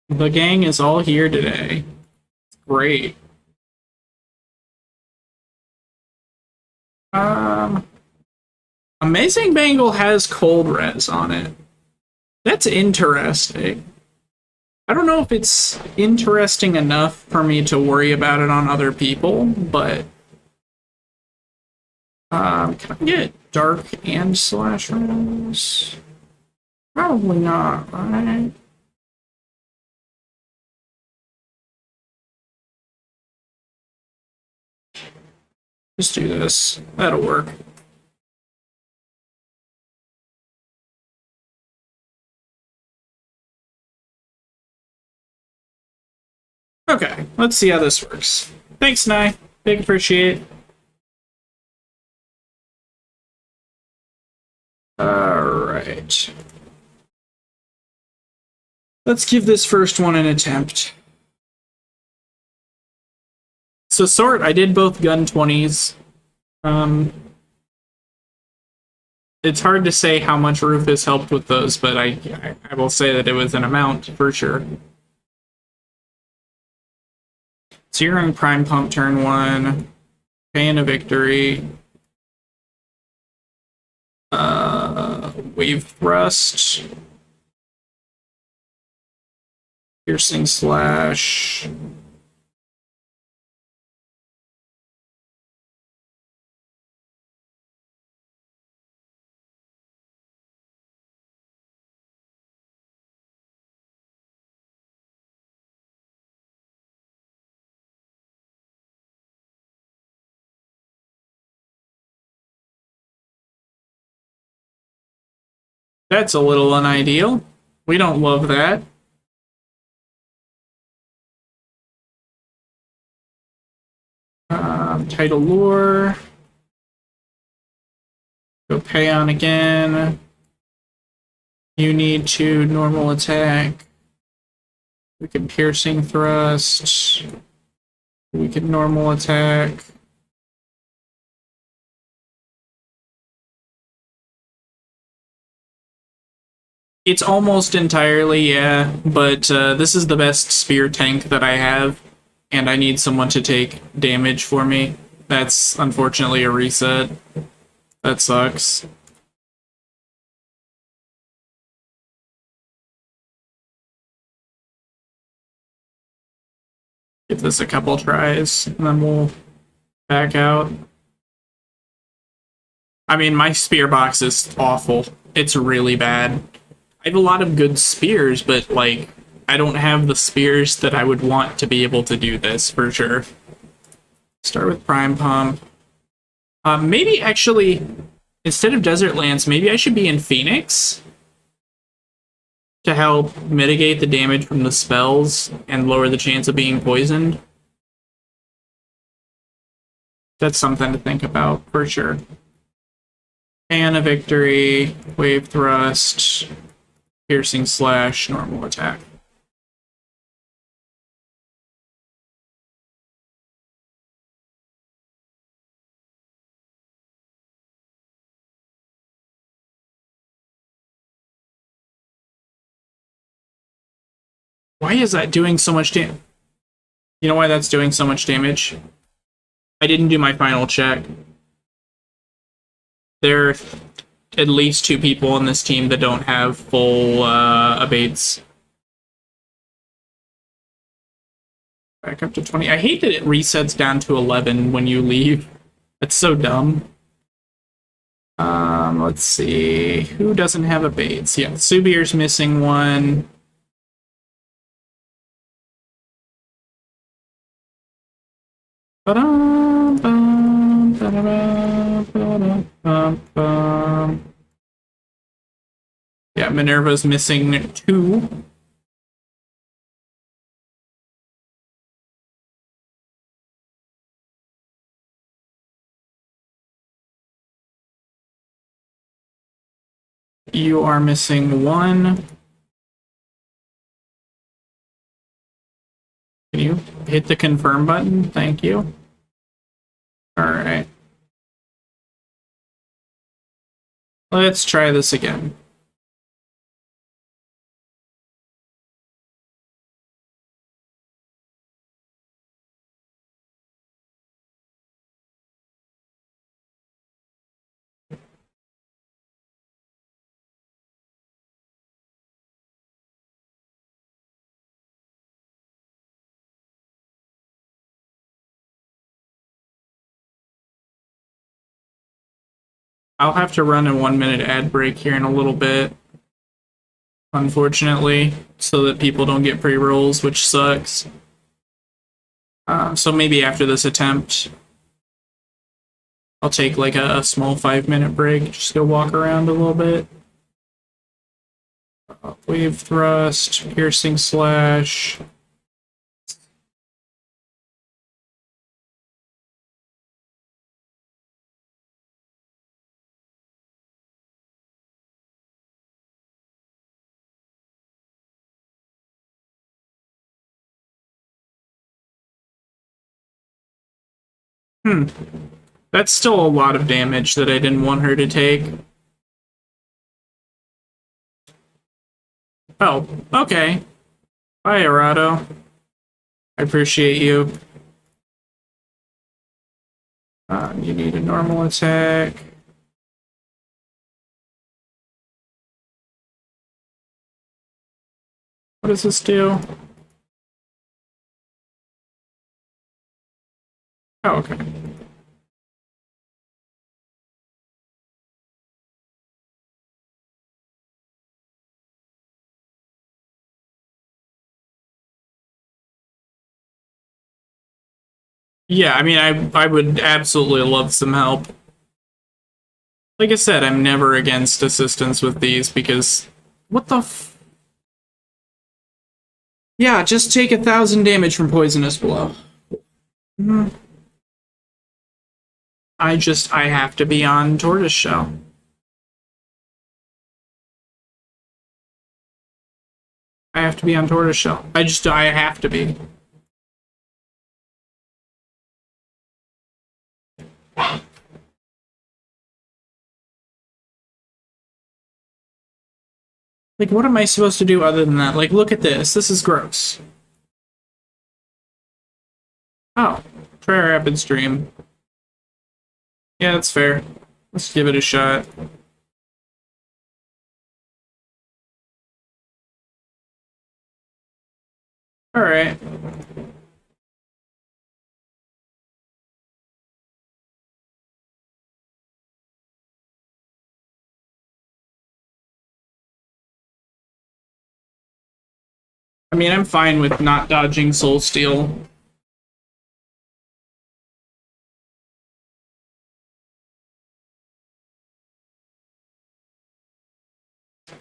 The gang is all here today. Great. Amazing Bangle has cold res on it. That's interesting. I don't know if it's interesting enough for me to worry about it on other people, but can I get dark and slash res? Probably not, right? Just do this. That'll work. Okay, let's see how this works. Thanks, Nye. Big appreciate. Alright. Let's give this first one an attempt. So sort, I did both gun 20s. It's hard to say how much Rufus helped with those, but I will say that it was an amount for sure. So you're on Prime Pump turn 1, Paying a Victory, Wave Thrust, Piercing Slash, that's a little unideal. We don't love that. Title Lore. Go pay on again. You need to normal attack. We can Piercing Thrust. We can normal attack. It's almost entirely, yeah, but this is the best spear tank that I have, and I need someone to take damage for me. That's unfortunately a reset. That sucks. Give this a couple tries, and then we'll back out. I mean, my spear box is awful. It's really bad. I have a lot of good spears, but, like, I don't have the spears that I would want to be able to do this, for sure. Start with Prime Pump. Maybe, actually, instead of Desert Lance, maybe I should be in Phoenix to help mitigate the damage from the spells and lower the chance of being poisoned. That's something to think about, for sure. And a Victory, Wave Thrust, Piercing Slash, normal attack. Why is that doing so much damage? You know why that's doing so much damage? I didn't do my final check. There are at least 2 people on this team that don't have full abates. Back up to 20. I hate that it resets down to 11 when you leave. That's so dumb. Let's see. Who doesn't have abates? Yeah, Subir's missing one. Yeah, Minerva's missing 2. You are missing 1. Can you hit the confirm button? Thank you. Alright. Let's try this again. I'll have to run a 1-minute ad break here in a little bit, unfortunately, so that people don't get pre-rolls, which sucks. So maybe after this attempt, I'll take like a small 5-minute break, just go walk around a little bit. Wave thrust, piercing slash. That's still a lot of damage that I didn't want her to take. Oh, okay. Bye, Arado. I appreciate you. You need a normal attack. What does this do? Oh, okay. Yeah, I mean, I would absolutely love some help. Like I said, I'm never against assistance with these because... What the f... Yeah, just take 1,000 damage from Poisonous Blow. I have to be on Tortoiseshell. I have to be on Tortoiseshell. I have to be. Like, what am I supposed to do other than that? Like, look at this. This is gross. Oh, try our rapid stream. Yeah, that's fair. Let's give it a shot. Alright. I mean, I'm fine with not dodging Soul Steal.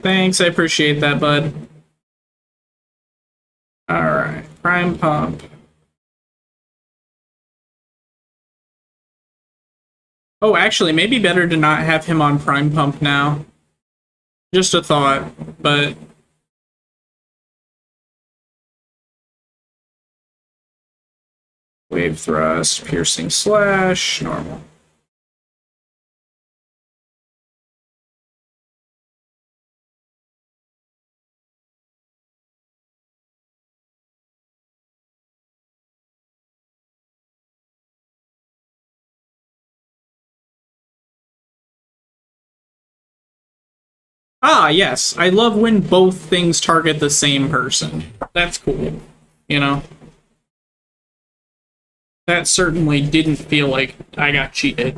Thanks, I appreciate that, bud. Alright, Prime Pump. Oh, actually, maybe better to not have him on Prime Pump now. Just a thought, but... Wave Thrust, Piercing Slash, normal. Ah, yes. I love when both things target the same person. That's cool. You know? That certainly didn't feel like I got cheated.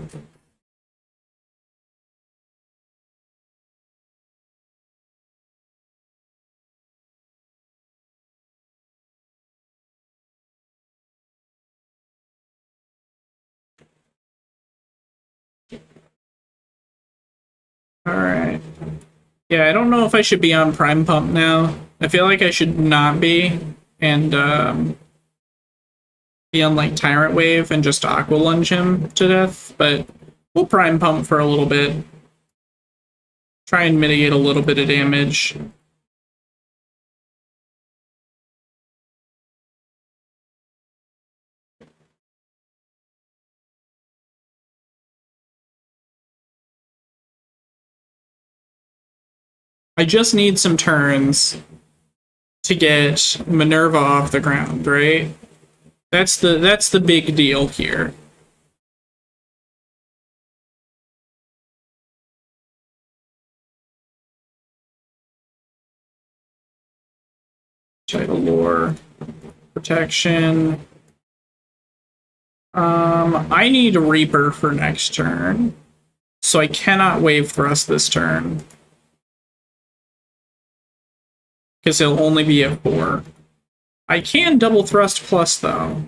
Alright. Yeah, I don't know if I should be on Prime Pump now. I feel like I should not be, and be on like Tyrant Wave and just Aqua Lunge him to death, but we'll Prime Pump for a little bit. Try and mitigate a little bit of damage. I just need some turns to get Minerva off the ground, right? That's the big deal here. Title lore, protection. I need a Reaper for next turn, so I cannot wave thrust this turn because it'll only be at 4. I can double thrust plus though.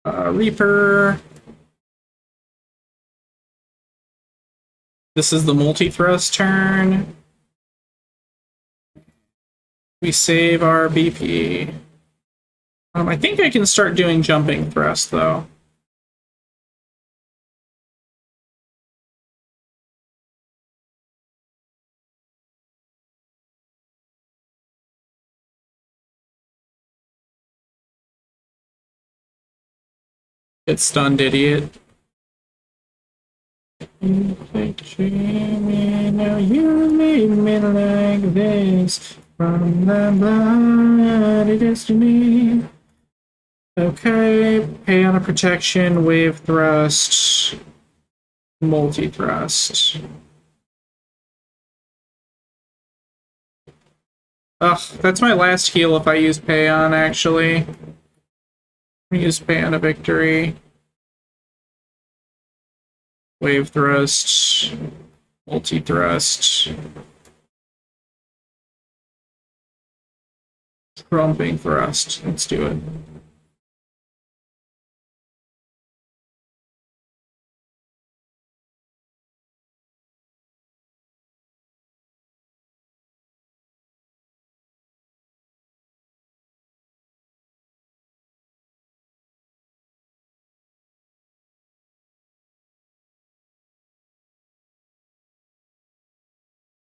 Reaper. This is the multi-thrust turn. We save our BP. I think I can start doing jumping thrust, though. Get stunned, idiot. Now you leave me like this from the bloody destiny. Okay, pay on a protection, wave thrust, multi-thrust. Ugh, that's my last heal if I use pay on, actually. Use pay on a victory. Wave thrust, multi-thrust. Crumping thrust. Let's do it.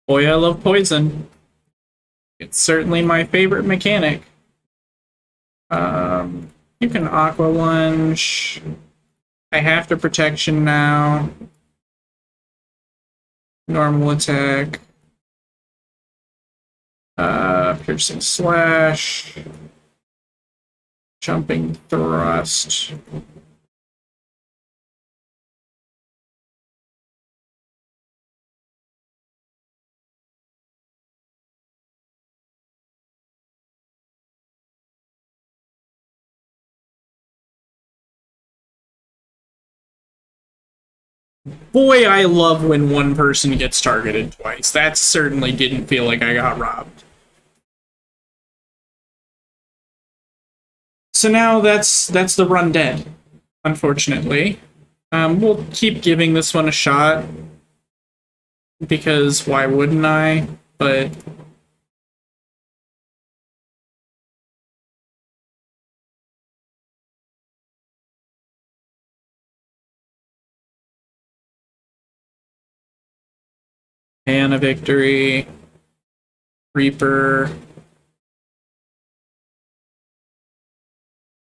Boy, I love poison. It's certainly my favorite mechanic. You can Aqua Lunge. I have to protection now. Normal attack. Piercing slash. Jumping thrust. Boy, I love when one person gets targeted twice. That certainly didn't feel like I got robbed. So now that's the run dead, unfortunately. We'll keep giving this one a shot, because why wouldn't I? But Hannah victory, Reaper,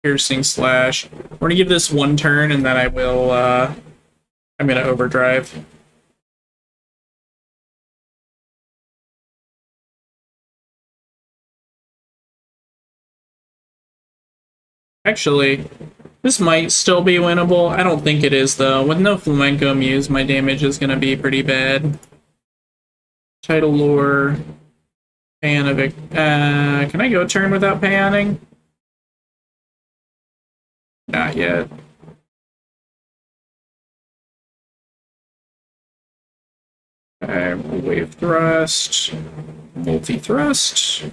piercing slash. We're gonna give this one turn, and then I will. I'm gonna overdrive. Actually, this might still be winnable. I don't think it is, though. With no Flamenco Muse, my damage is gonna be pretty bad. Title lore. Payanovic. Can I go turn without payoning? Not yet. Wave thrust, multi-thrust.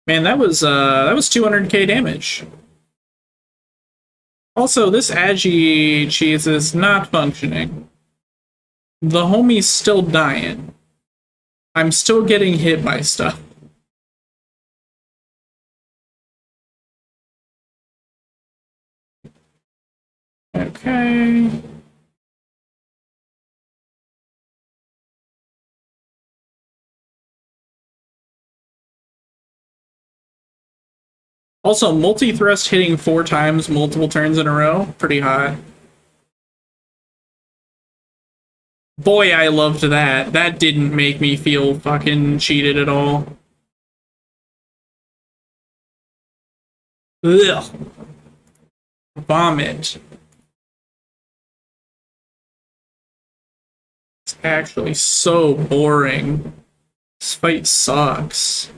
Man, that was 200k damage. Also, this Agi cheese is not functioning. The homie's still dying. I'm still getting hit by stuff. Okay. Also, multi-thrust hitting 4 times multiple turns in a row, pretty hot. Boy, I loved that. That didn't make me feel fucking cheated at all. Ugh. Vomit. It's actually so boring. This fight sucks.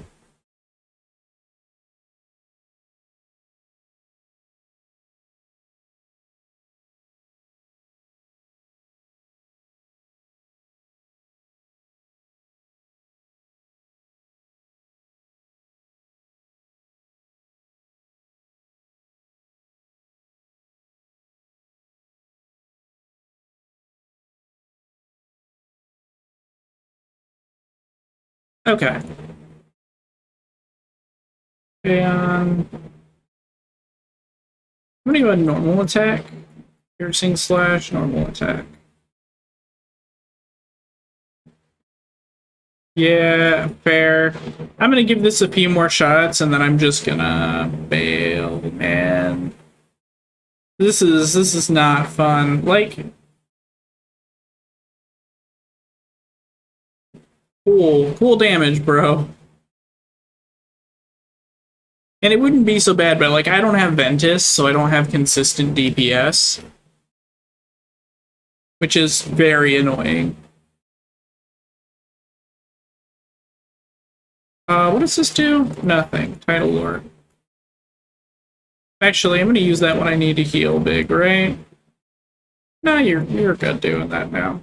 Okay. And I'm gonna go a normal attack. Piercing slash normal attack. Yeah, fair. I'm gonna give this a few more shots and then I'm just gonna bail, man. This is not fun. Like, cool damage, bro. And it wouldn't be so bad, but like I don't have Ventus, so I don't have consistent DPS, which is very annoying. What does this do? Nothing. Title Lord. Actually, I'm gonna use that when I need to heal big, right? No, you're good doing that now.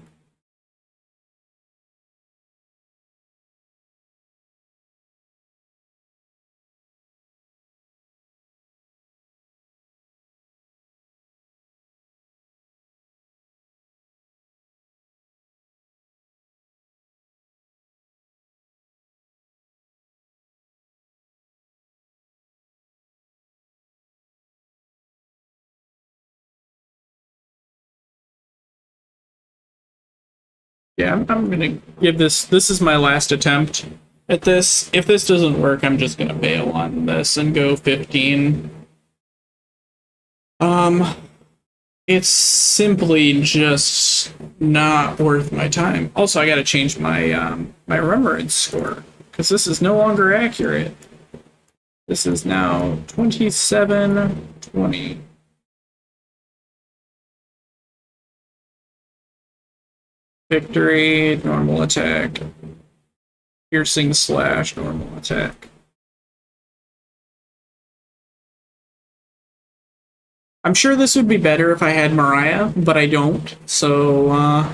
Yeah, I'm gonna give this. This is my last attempt at this. If this doesn't work, I'm just gonna bail on this and go 15. It's simply just not worth my time. Also, I gotta change my my remembrance score because this is no longer accurate. This is now 2720. Victory, normal attack. Piercing slash normal attack. I'm sure this would be better if I had Mariah, but I don't. So,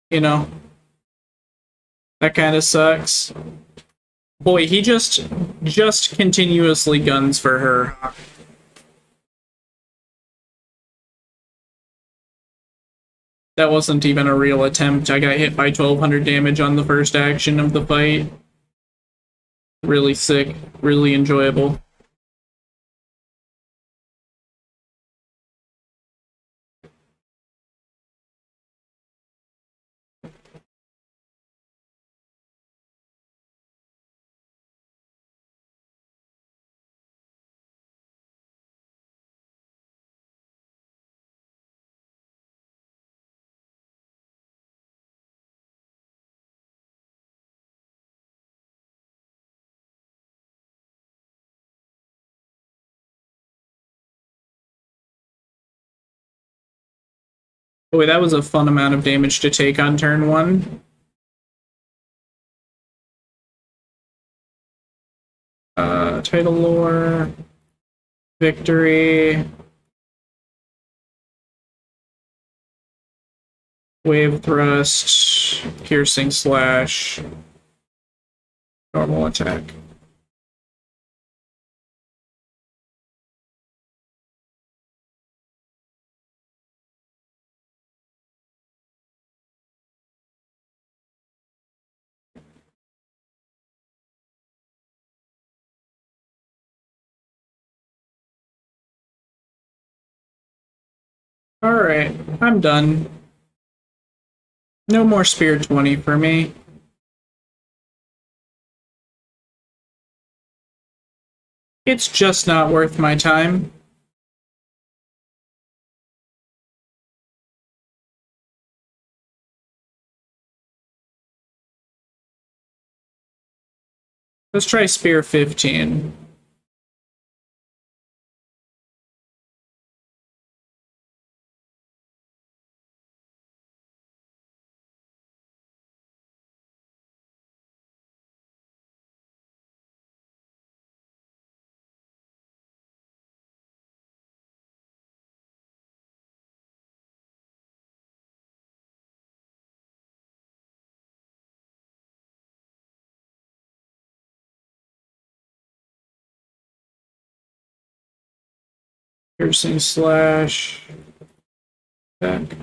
you know, that kind of sucks. Boy, he just continuously guns for her. That wasn't even a real attempt. I got hit by 1200 damage on the first action of the fight. Really sick, really enjoyable. Boy, that was a fun amount of damage to take on turn 1. title lore, victory, wave thrust, piercing slash, normal attack. Alright, I'm done. No more Spear 20 for me. It's just not worth my time. Let's try Spear 15. Piercing slash. Back.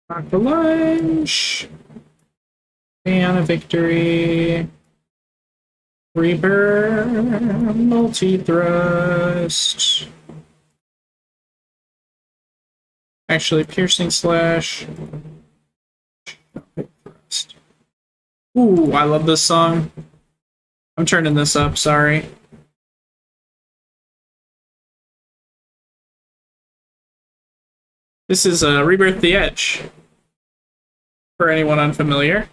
Aqua Lunge. And a victory. Reburn. Multi-thrust. Actually, piercing slash. Thrust. Ooh, I love this song. I'm turning this up, sorry. This is Rebirth the Edge. For anyone unfamiliar.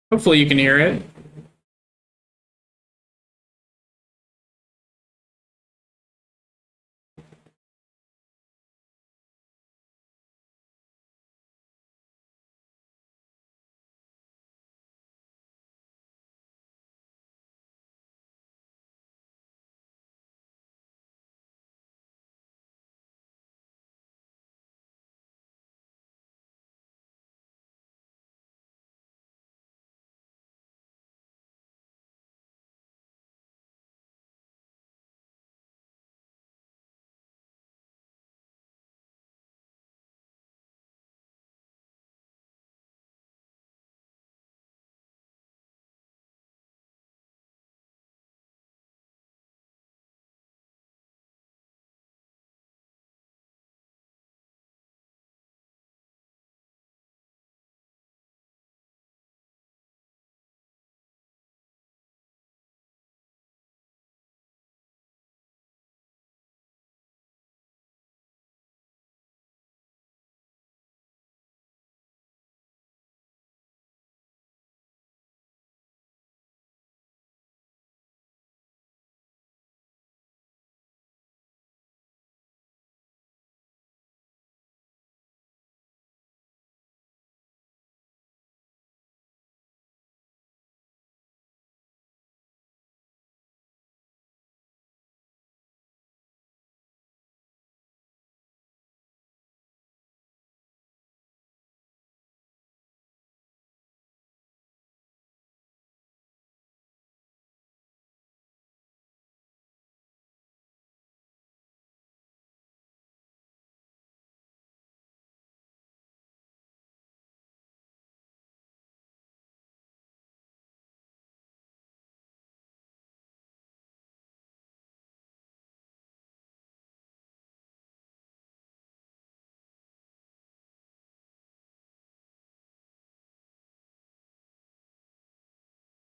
Hopefully you can hear it.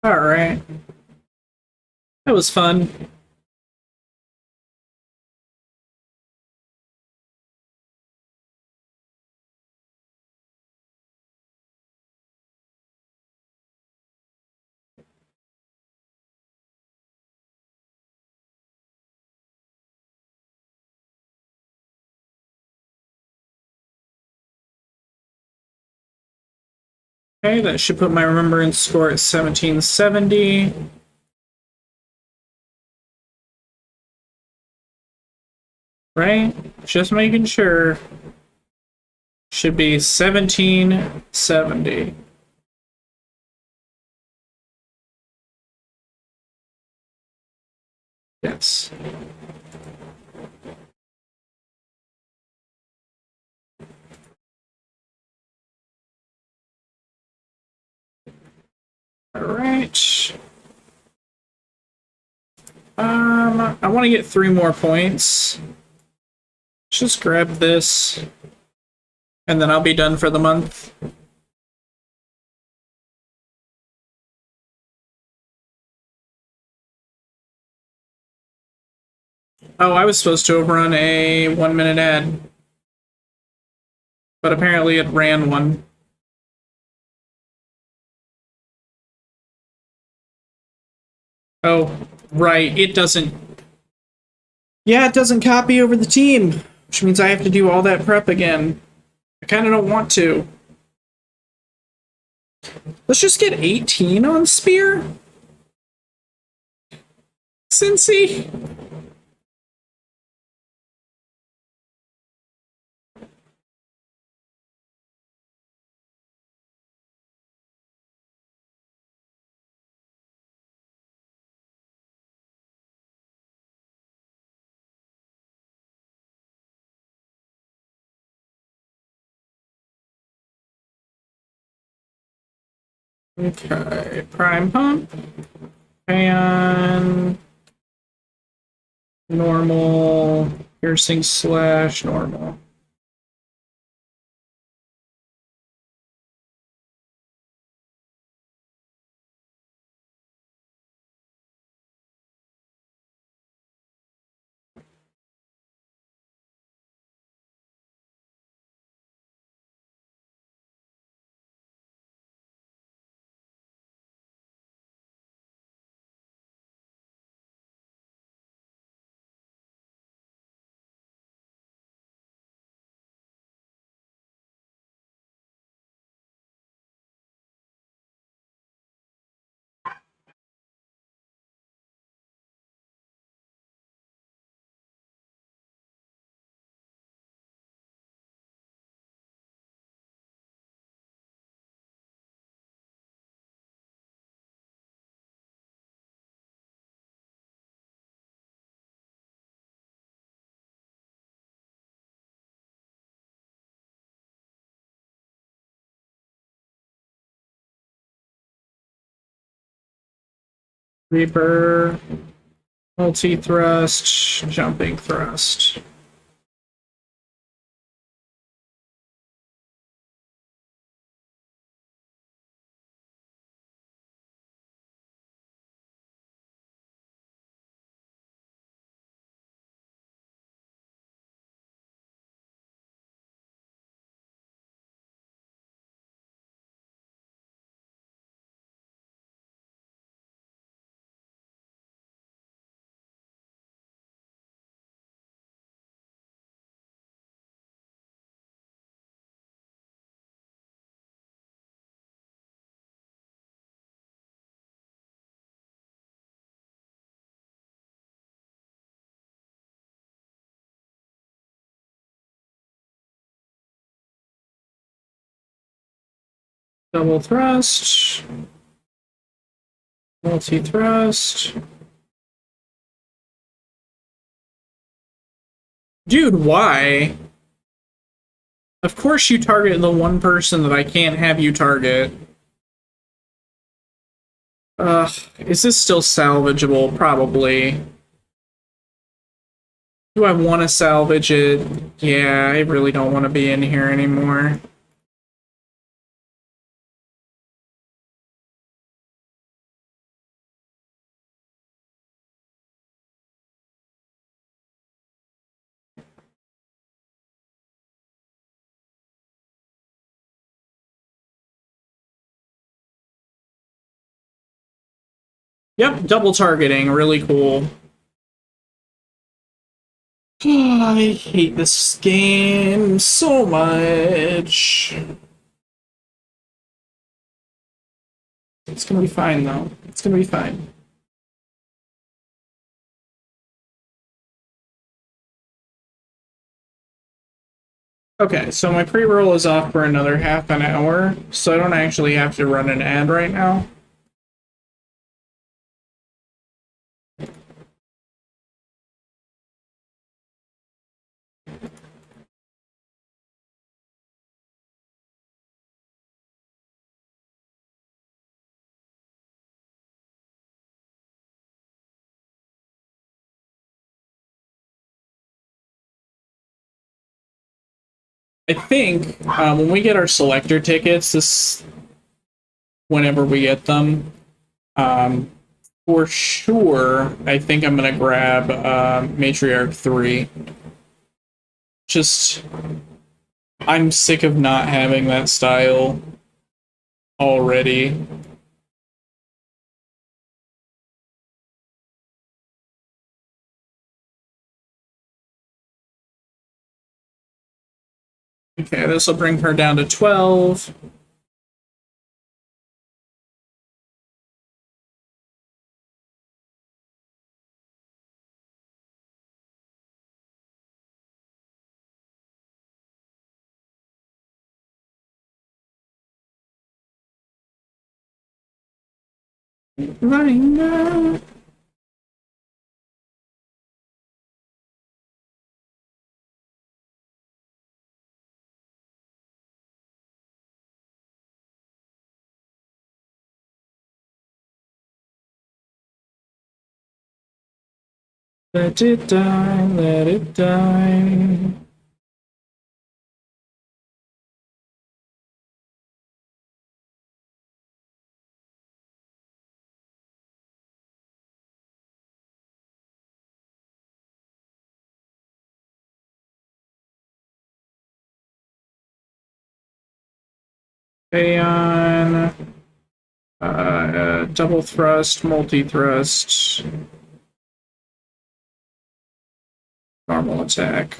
Alright. That was fun. Okay, that should put my remembrance score at 1770. Right? Just making sure. Should be 1770. Yes. Alright. I want to get 3 more points. Just grab this, and then I'll be done for the month. Oh, I was supposed to overrun a 1-minute ad. But apparently it ran one. Oh, right, it doesn't... Yeah, it doesn't copy over the team, which means I have to do all that prep again. I kind of don't want to. Let's just get 18 on Spear. Cincy. Okay, Prime Pump. And... normal, piercing slash normal. Reaper, multi-thrust, jumping thrust. Double thrust, multi-thrust. Dude, why? Of course you target the one person that I can't have you target. Is this still salvageable? Probably. Do I want to salvage it? Yeah, I really don't want to be in here anymore. Yep, double targeting, really cool. I hate this game so much. It's gonna be fine, though. It's gonna be fine. Okay, so my pre-roll is off for another half an hour, so I don't actually have to run an ad right now. I think when we get our selector tickets, whenever we get them, for sure, I think I'm gonna grab Matriarch 3. Just, I'm sick of not having that style already. Okay, this will bring her down to 12. Running up. Let it die, let it die. Aeon, double thrust, multi-thrust, normal attack.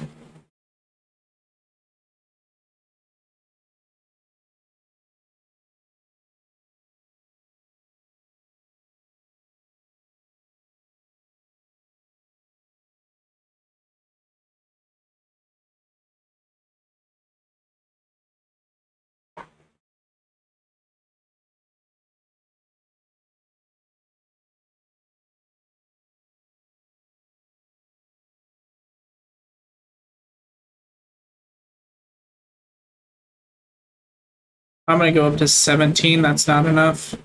I'm gonna go up to 17, that's not enough.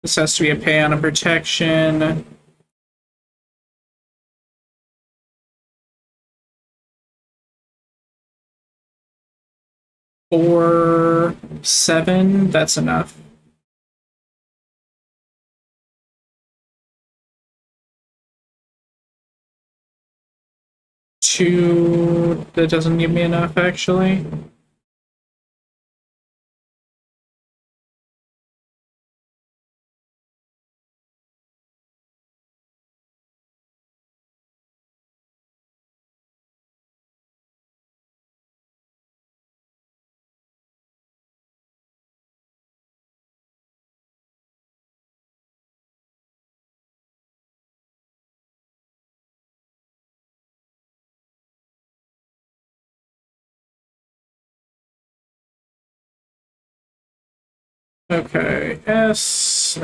This has to be a pay on a protection. Four, 7, that's enough. Two, that doesn't give me enough actually. Okay, S.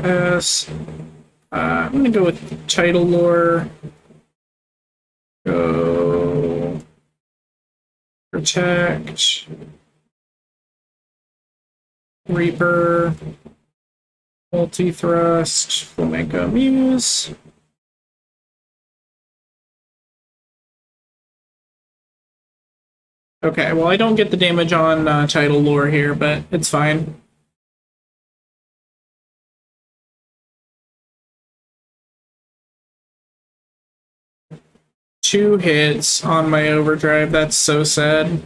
I'm gonna go with title lore. Go protect. Reaper. Multi-thrust. Flamenco Muse. Okay, well I don't get the damage on title lore here, but it's fine. Two hits on my overdrive, that's so sad.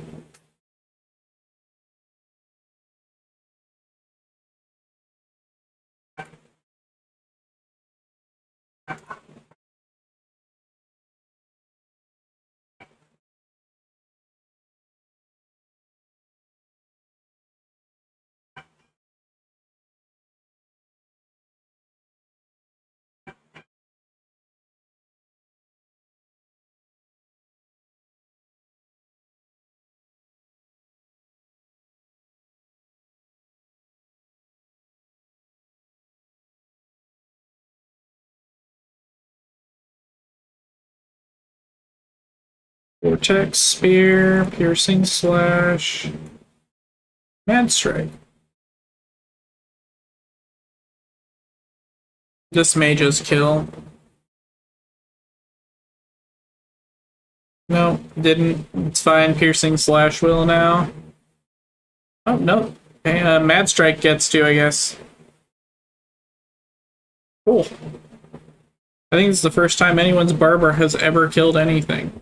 Vortex, Spear, Piercing Slash, Mad Strike. This may just kill. No, didn't. It's fine. Piercing Slash will now. Oh, no. Okay, Mad Strike gets to, I guess. Cool. I think it's the first time anyone's Barber has ever killed anything.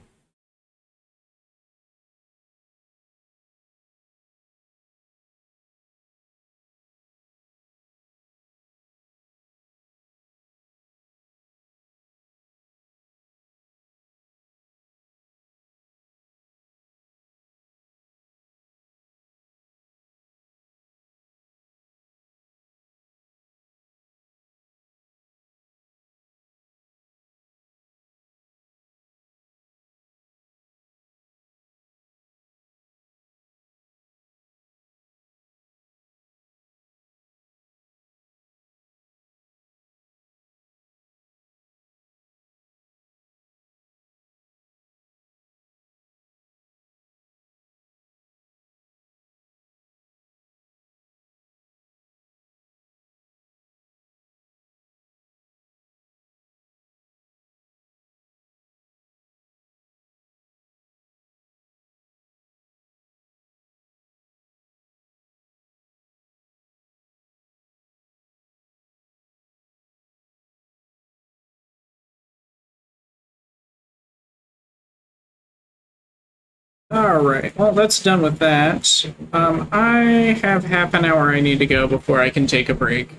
Alright, well, that's done with that. I have half an hour I need to go before I can take a break.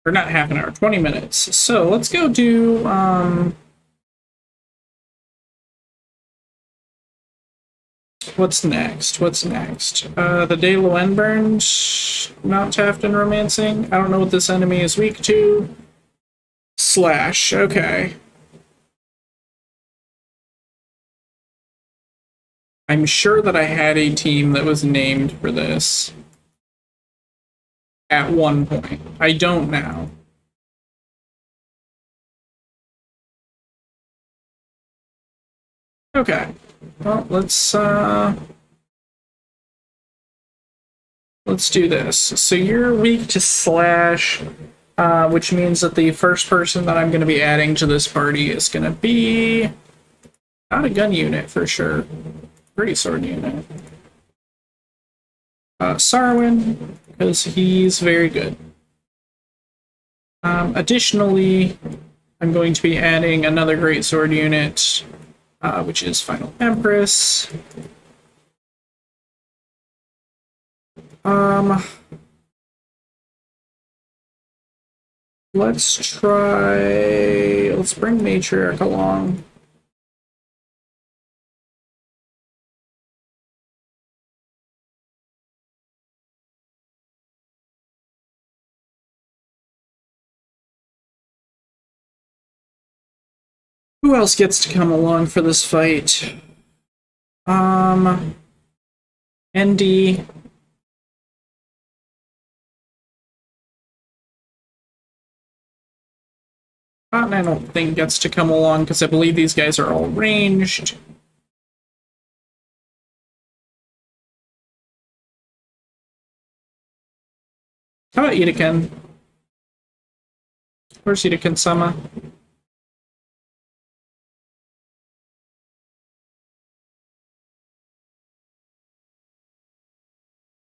Or not half an hour, 20 minutes. So let's go do, what's next? What's next? The Day Loen burned, Mount Tafton Romancing. I don't know what this enemy is weak to. Slash, okay. I'm sure that I had a team that was named for this at one point. I don't now. Okay. Well, let's do this. So you're weak to slash, which means that the first person that I'm going to be adding to this party is going to be not a gun unit for sure. Greatsword unit. Sarwin, because he's very good. Additionally, I'm going to be adding another Greatsword unit, which is Final Empress. Let's bring Matriarch along. Who else gets to come along for this fight? ND. Cotton, I don't think gets to come along because I believe these guys are all ranged. How about Itaken? Where's Itaken-sama?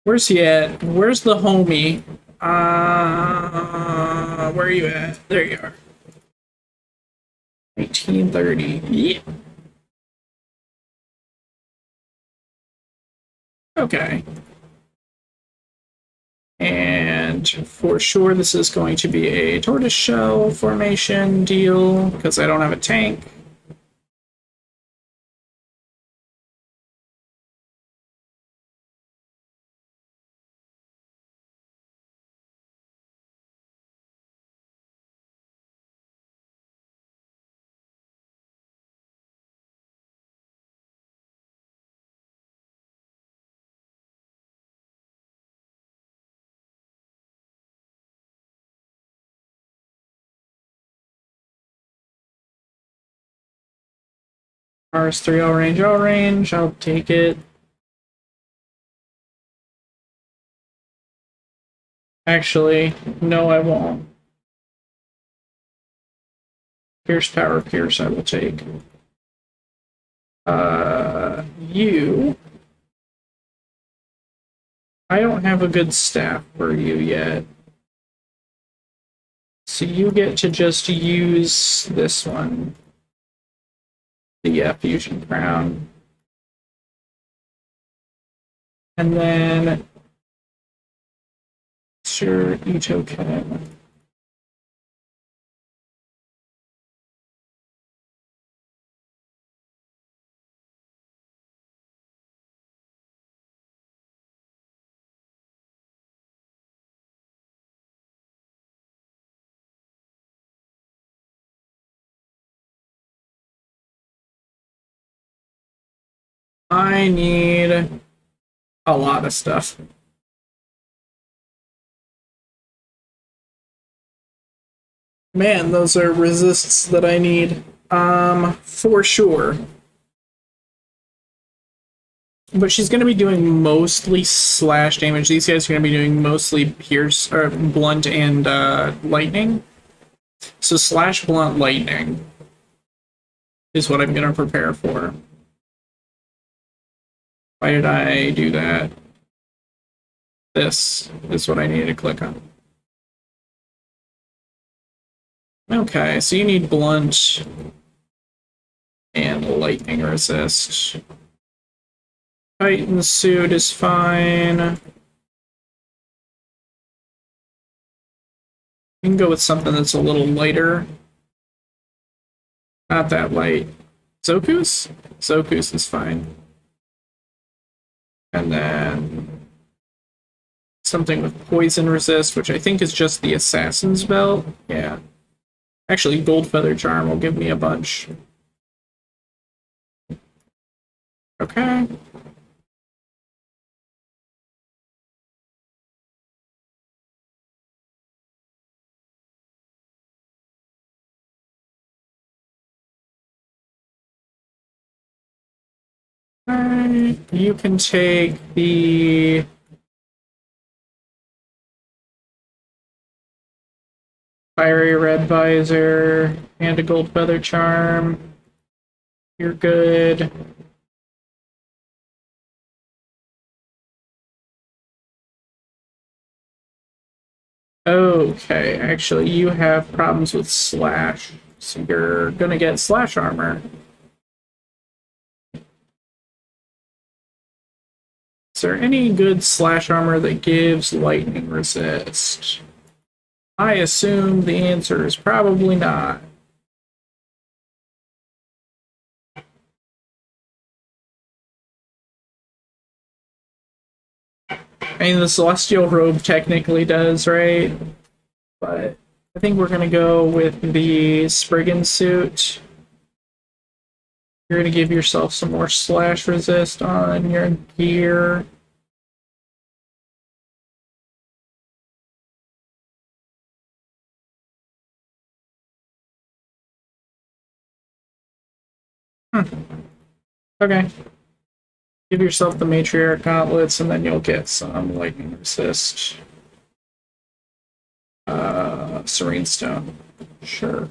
Where's he at? Where's the homie? Where are you at? There you are. 1930. Yeah. Okay. And for sure this is going to be a tortoiseshell formation deal, because I don't have a tank. RS3 all range, I'll take it. Actually, no, I won't. Pierce power, pierce, I will take. You. I don't have a good staff for you yet. So you get to just use this one. The fusion crown. And then sure, Ito can. I need a lot of stuff. Man, those are resists that I need. For sure. But she's going to be doing mostly slash damage. These guys are going to be doing mostly pierce, or blunt and lightning. So slash, blunt, lightning is what I'm going to prepare for. Why did I do that? This is what I need to click on. Okay, so you need blunt and lightning resist. Titan suit is fine. You can go with something that's a little lighter. Not that light. Zokus? Zokus is fine. And then something with poison resist, which I think is just the assassin's belt. Yeah. Actually, gold feather charm will give me a bunch. Okay. You can take the fiery red visor and a gold feather charm. You're good. Okay, actually, you have problems with slash, so you're gonna get slash armor. Is there any good slash armor that gives lightning resist? I assume the answer is probably not. I mean, the Celestial Robe technically does, right? But I think we're gonna go with the Spriggan suit. You're gonna give yourself some more slash resist on your gear. Okay. Give yourself the matriarch gauntlets, and then you'll get some lightning resist. Serene stone. Sure.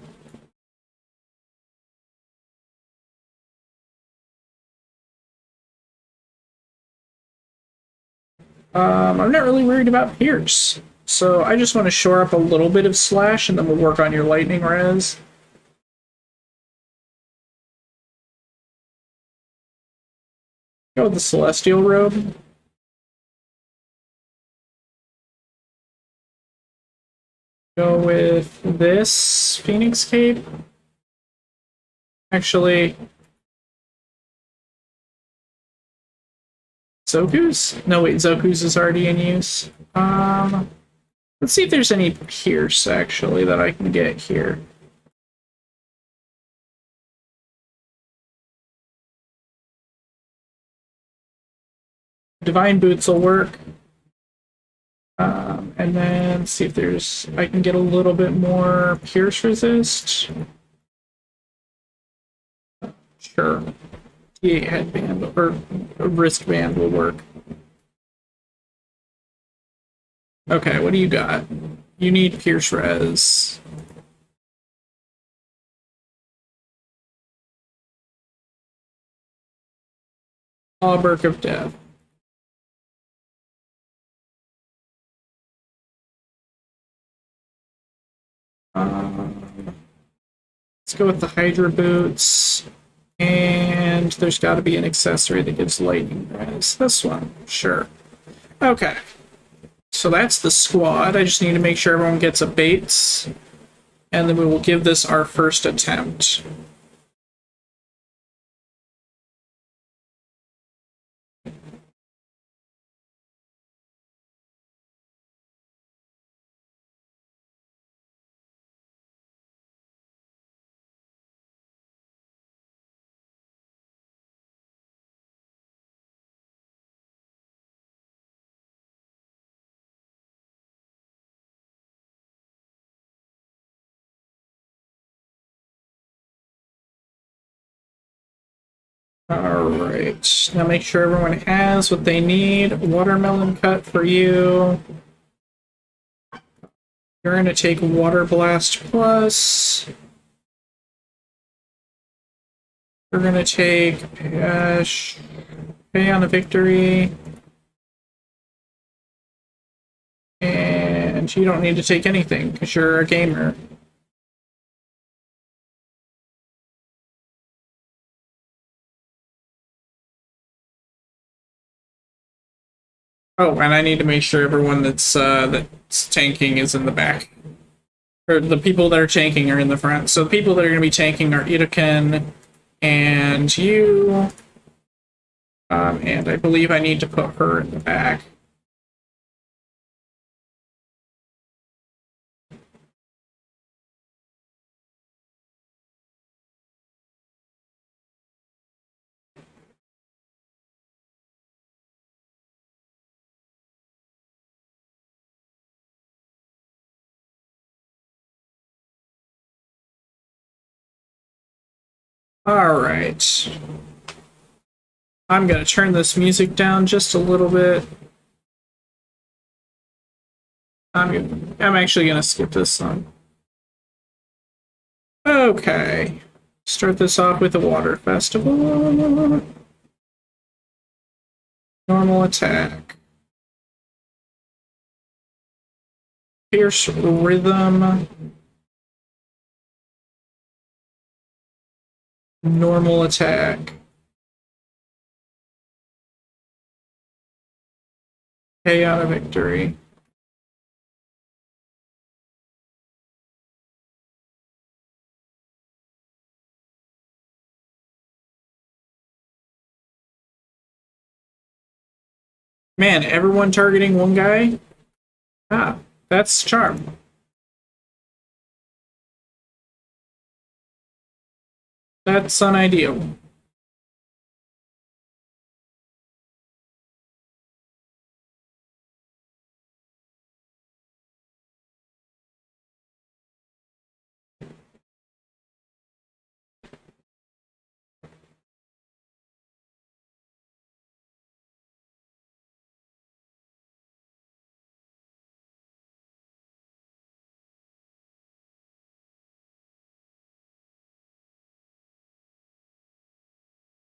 I'm not really worried about Pierce. So I just want to shore up a little bit of slash, and then we'll work on your lightning res. Go with the Celestial Robe. Go with this Phoenix Cape. Actually, Zoku's? No, wait, Zoku's is already in use. Let's see if there's any Pierce, actually, that I can get here. Divine Boots will work. And then see if there's... I can get a little bit more Pierce resist. Sure. T8 headband or a wristband will work. Okay, what do you got? You need Pierce Res. Hauberk of Death. Let's go with the Hydra Boots. And there's got to be an accessory that gives lightning res. This one, sure. Okay. So that's the squad. I just need to make sure everyone gets a Bates. And then we will give this our first attempt. Alright, now make sure everyone has what they need. Watermelon cut for you. You're going to take Water Blast Plus. You're going to take Pay on a Victory. And you don't need to take anything because you're a gamer. Oh, and I need to make sure everyone that's tanking is in the back. Or the people that are tanking are in the front. So the people that are going to be tanking are Itaken and you. And I believe I need to put her in the back. Alright. I'm going to turn this music down just a little bit. I'm actually going to skip this song. Okay. Start this off with a water festival. Normal attack. Fierce rhythm. Normal attack. Pay out a victory. Man, everyone targeting one guy? Ah, that's charm. That's unideal.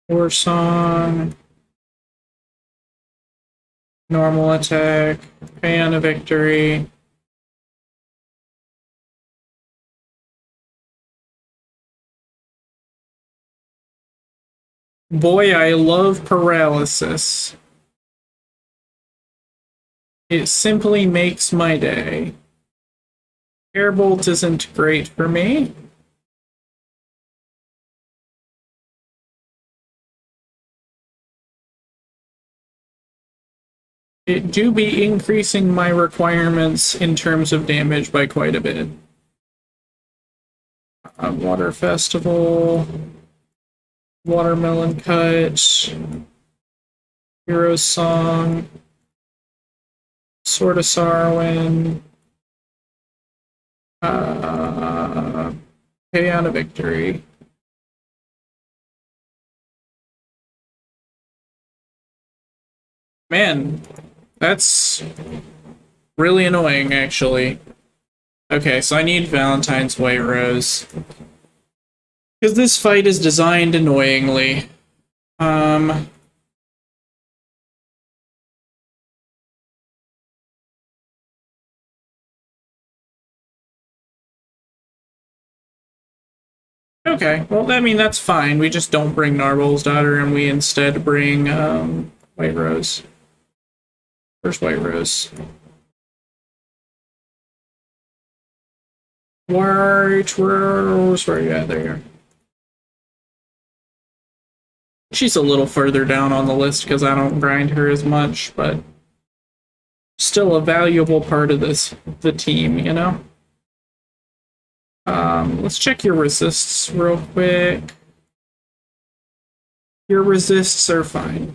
War song. Normal attack. Pay on a victory. Boy, I love paralysis. It simply makes my day. Airbolt isn't great for me. It do be increasing my requirements in terms of damage by quite a bit. Water Festival. Watermelon Cut. Hero's Song. Sword of Sarwin. Pay on a victory. Man, that's really annoying, actually. Okay, so I need Valentine's White Rose. Because this fight is designed annoyingly. Um... Okay, well, I mean, that's fine. We just don't bring Narwhal's Daughter, and we instead bring, White Rose. First White Rose. White Rose, where are you at? There you are. She's a little further down on the list because I don't grind her as much, but still a valuable part of the team, you know? Let's check your resists real quick. Your resists are fine.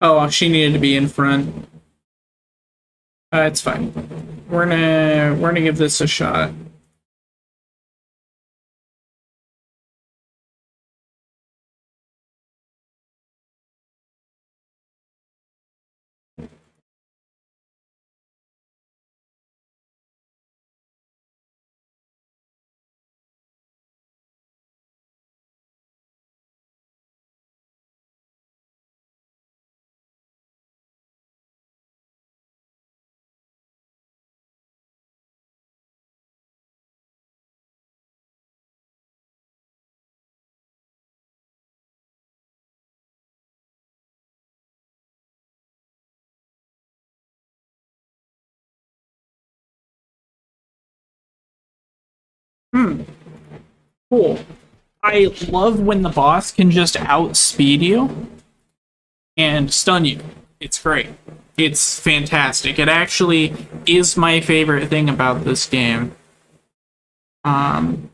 Oh, she needed to be in front. It's fine. We're gonna give this a shot. Cool. I love when the boss can just outspeed you and stun you. It's great. It's fantastic. It actually is my favorite thing about this game. Um,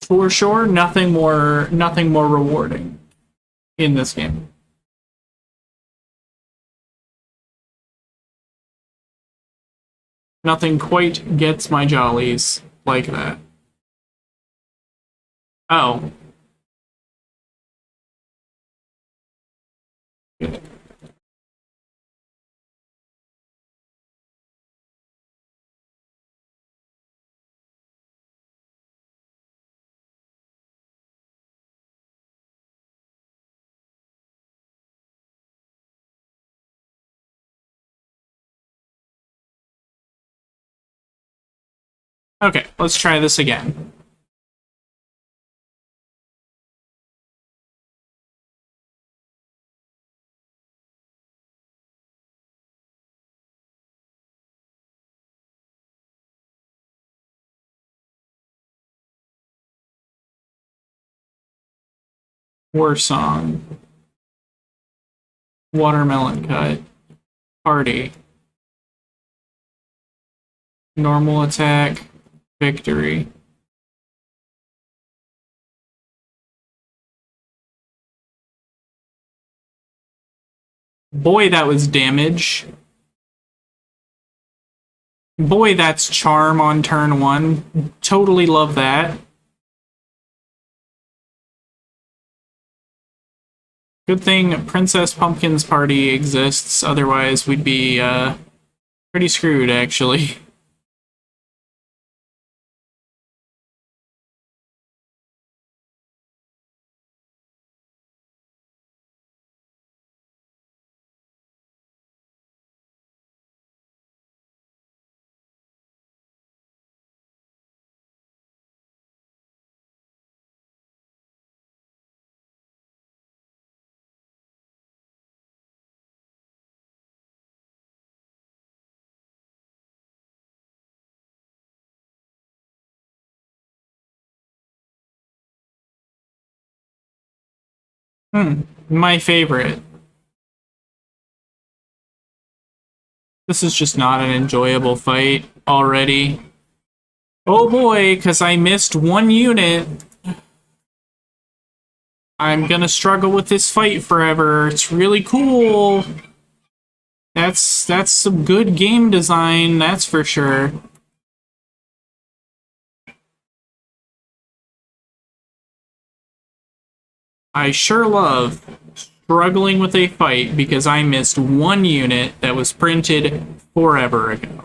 for sure, nothing more rewarding in this game. Nothing quite gets my jollies like that. Oh. Okay, let's try this again. War song. Watermelon cut. Party. Normal attack. Victory. Boy, that was damage. Boy, that's charm on turn one. Totally love that. Good thing Princess Pumpkin's party exists, otherwise we'd be, pretty screwed, actually. My favorite. This is just not an enjoyable fight already. Oh boy, because I missed one unit. I'm gonna struggle with this fight forever. It's really cool. That's some good game design, that's for sure. I sure love struggling with a fight because I missed one unit that was printed forever ago.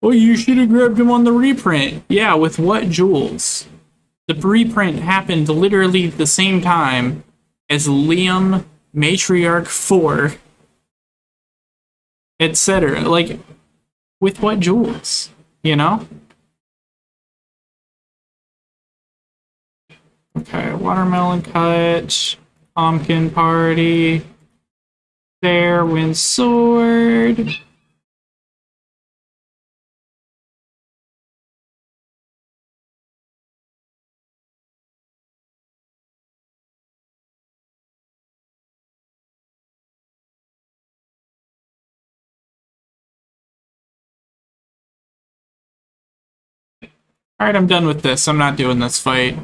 Oh, you should have grabbed him on the reprint. Yeah, with what jewels? The reprint happened literally the same time as Liam Matriarch 4, etc. Like, with what jewels? You know? Okay, watermelon cut, pumpkin party, Fairwind sword. Alright, I'm done with this. I'm not doing this fight.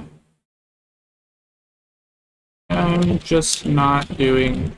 I'm just not doing...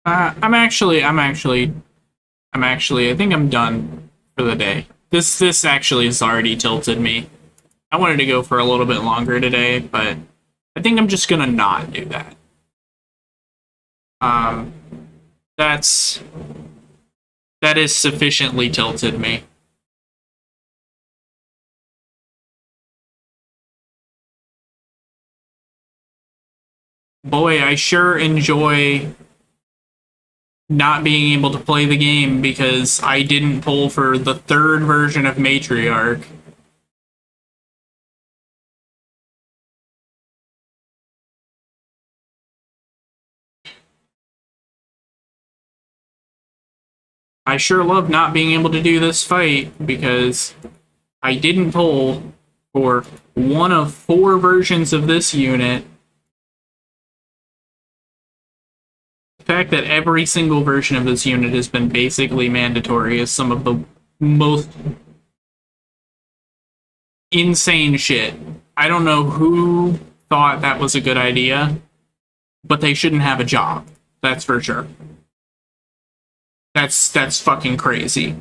I think I'm done for the day. This actually has already tilted me. I wanted to go for a little bit longer today, but I think I'm just gonna not do that. Um, that is sufficiently tilted me. Boy, I sure enjoy not being able to play the game because I didn't pull for the third version of Matriarch. I sure love not being able to do this fight because I didn't pull for one of 4 versions of this unit. The fact that every single version of this unit has been basically mandatory is some of the most insane shit. I don't know who thought that was a good idea, but they shouldn't have a job. That's for sure. That's fucking crazy.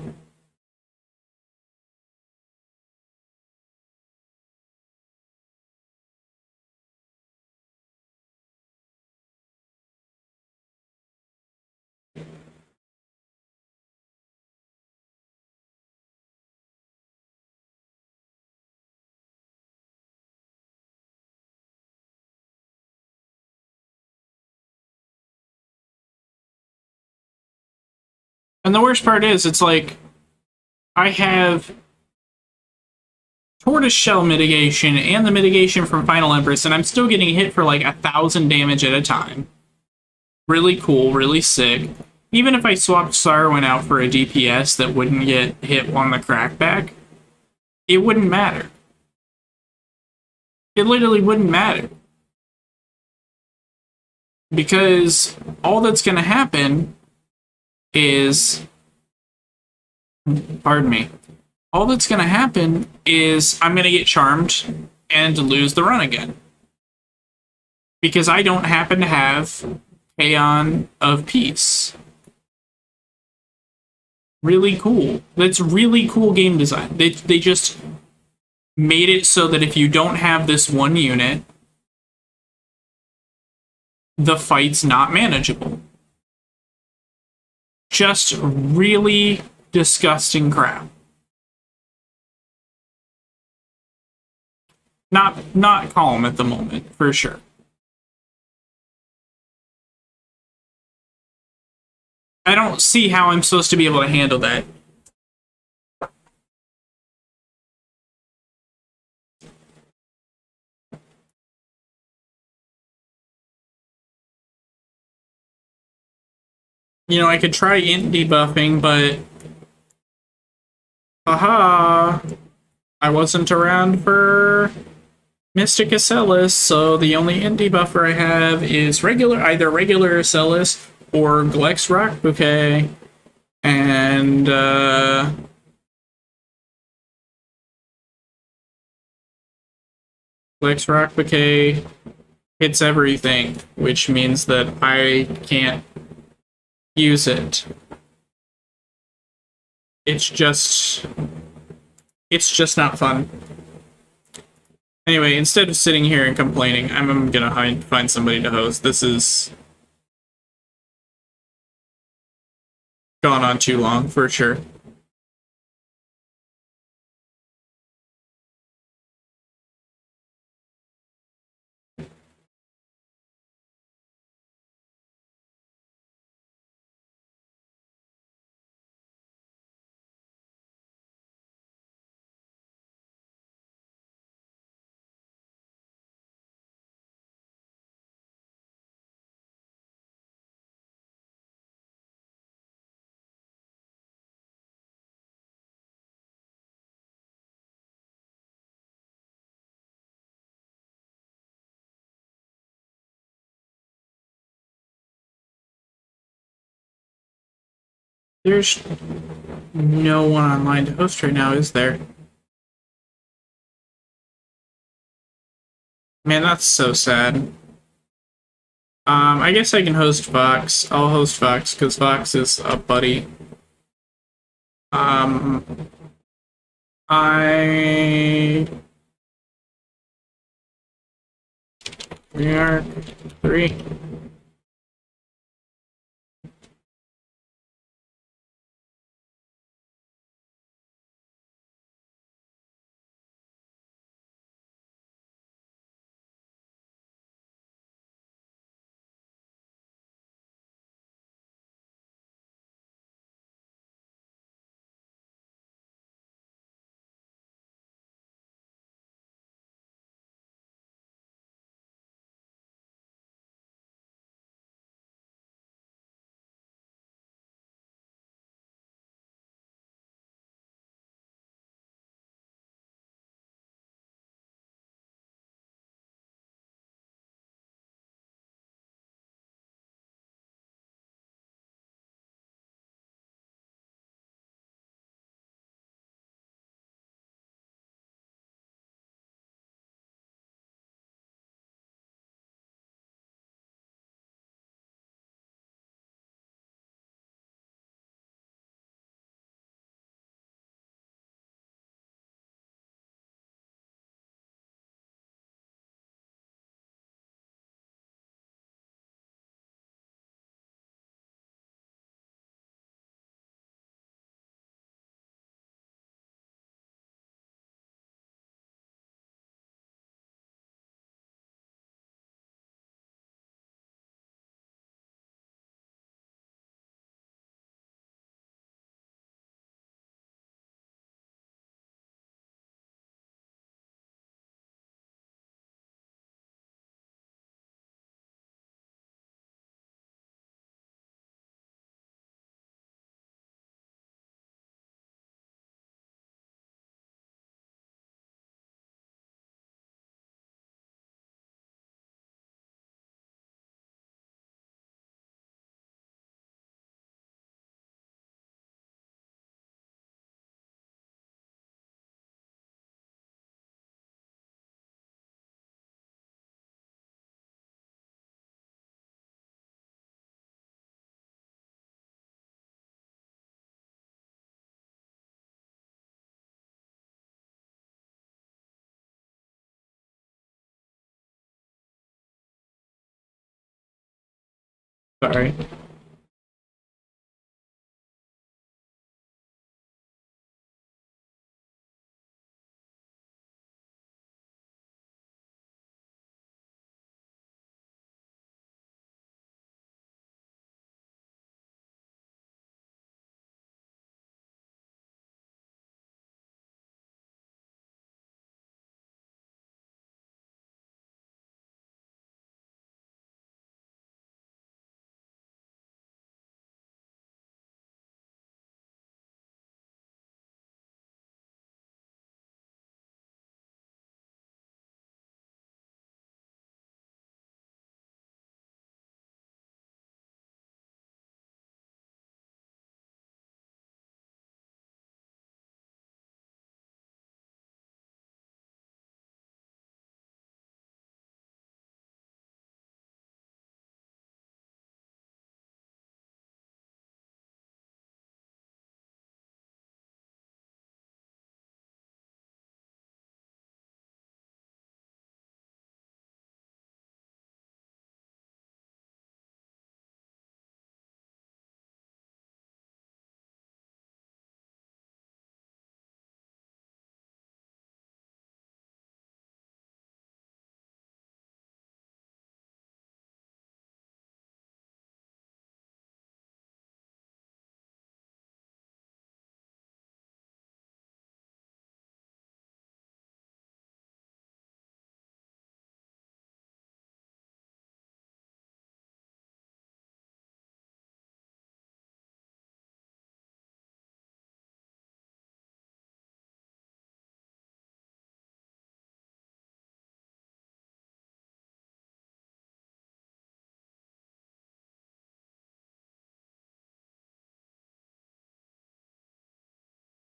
And the worst part is, it's like, I have tortoiseshell mitigation and the mitigation from Final Empress, and I'm still getting hit for like 1,000 damage at a time. Really cool, really sick. Even if I swapped Sarwin out for a DPS that wouldn't get hit on the crackback, it wouldn't matter. It literally wouldn't matter. Because all that's going to happen is... Pardon me. All that's going to happen is I'm going to get charmed and lose the run again. Because I don't happen to have Aeon of Peace. Really cool. That's really cool game design. They just made it so that if you don't have this one unit, the fight's not manageable. Just really disgusting crap. Not calm at the moment, for sure. I don't see how I'm supposed to be able to handle that. You know, I could try int debuffing, but haha, I wasn't around for Mystic Acellus, so the only int debuffer I have is either regular Acellus or Glex Rock Bouquet, and Glex Rock Bouquet hits everything, which means that I can't use it. It's just not fun. Anyway, instead of sitting here and complaining, I'm gonna find somebody to host. This is gone on too long, for sure. There's no one online to host right now, is there? Man, that's so sad. I guess I can host Fox. I'll host Fox because Fox is a buddy. I we are 3. Sorry.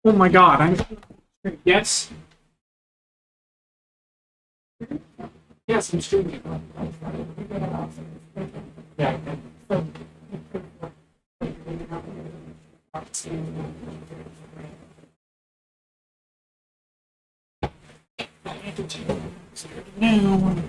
Oh my god, I'm... Yes? Yes, I'm streaming. Yeah. Now.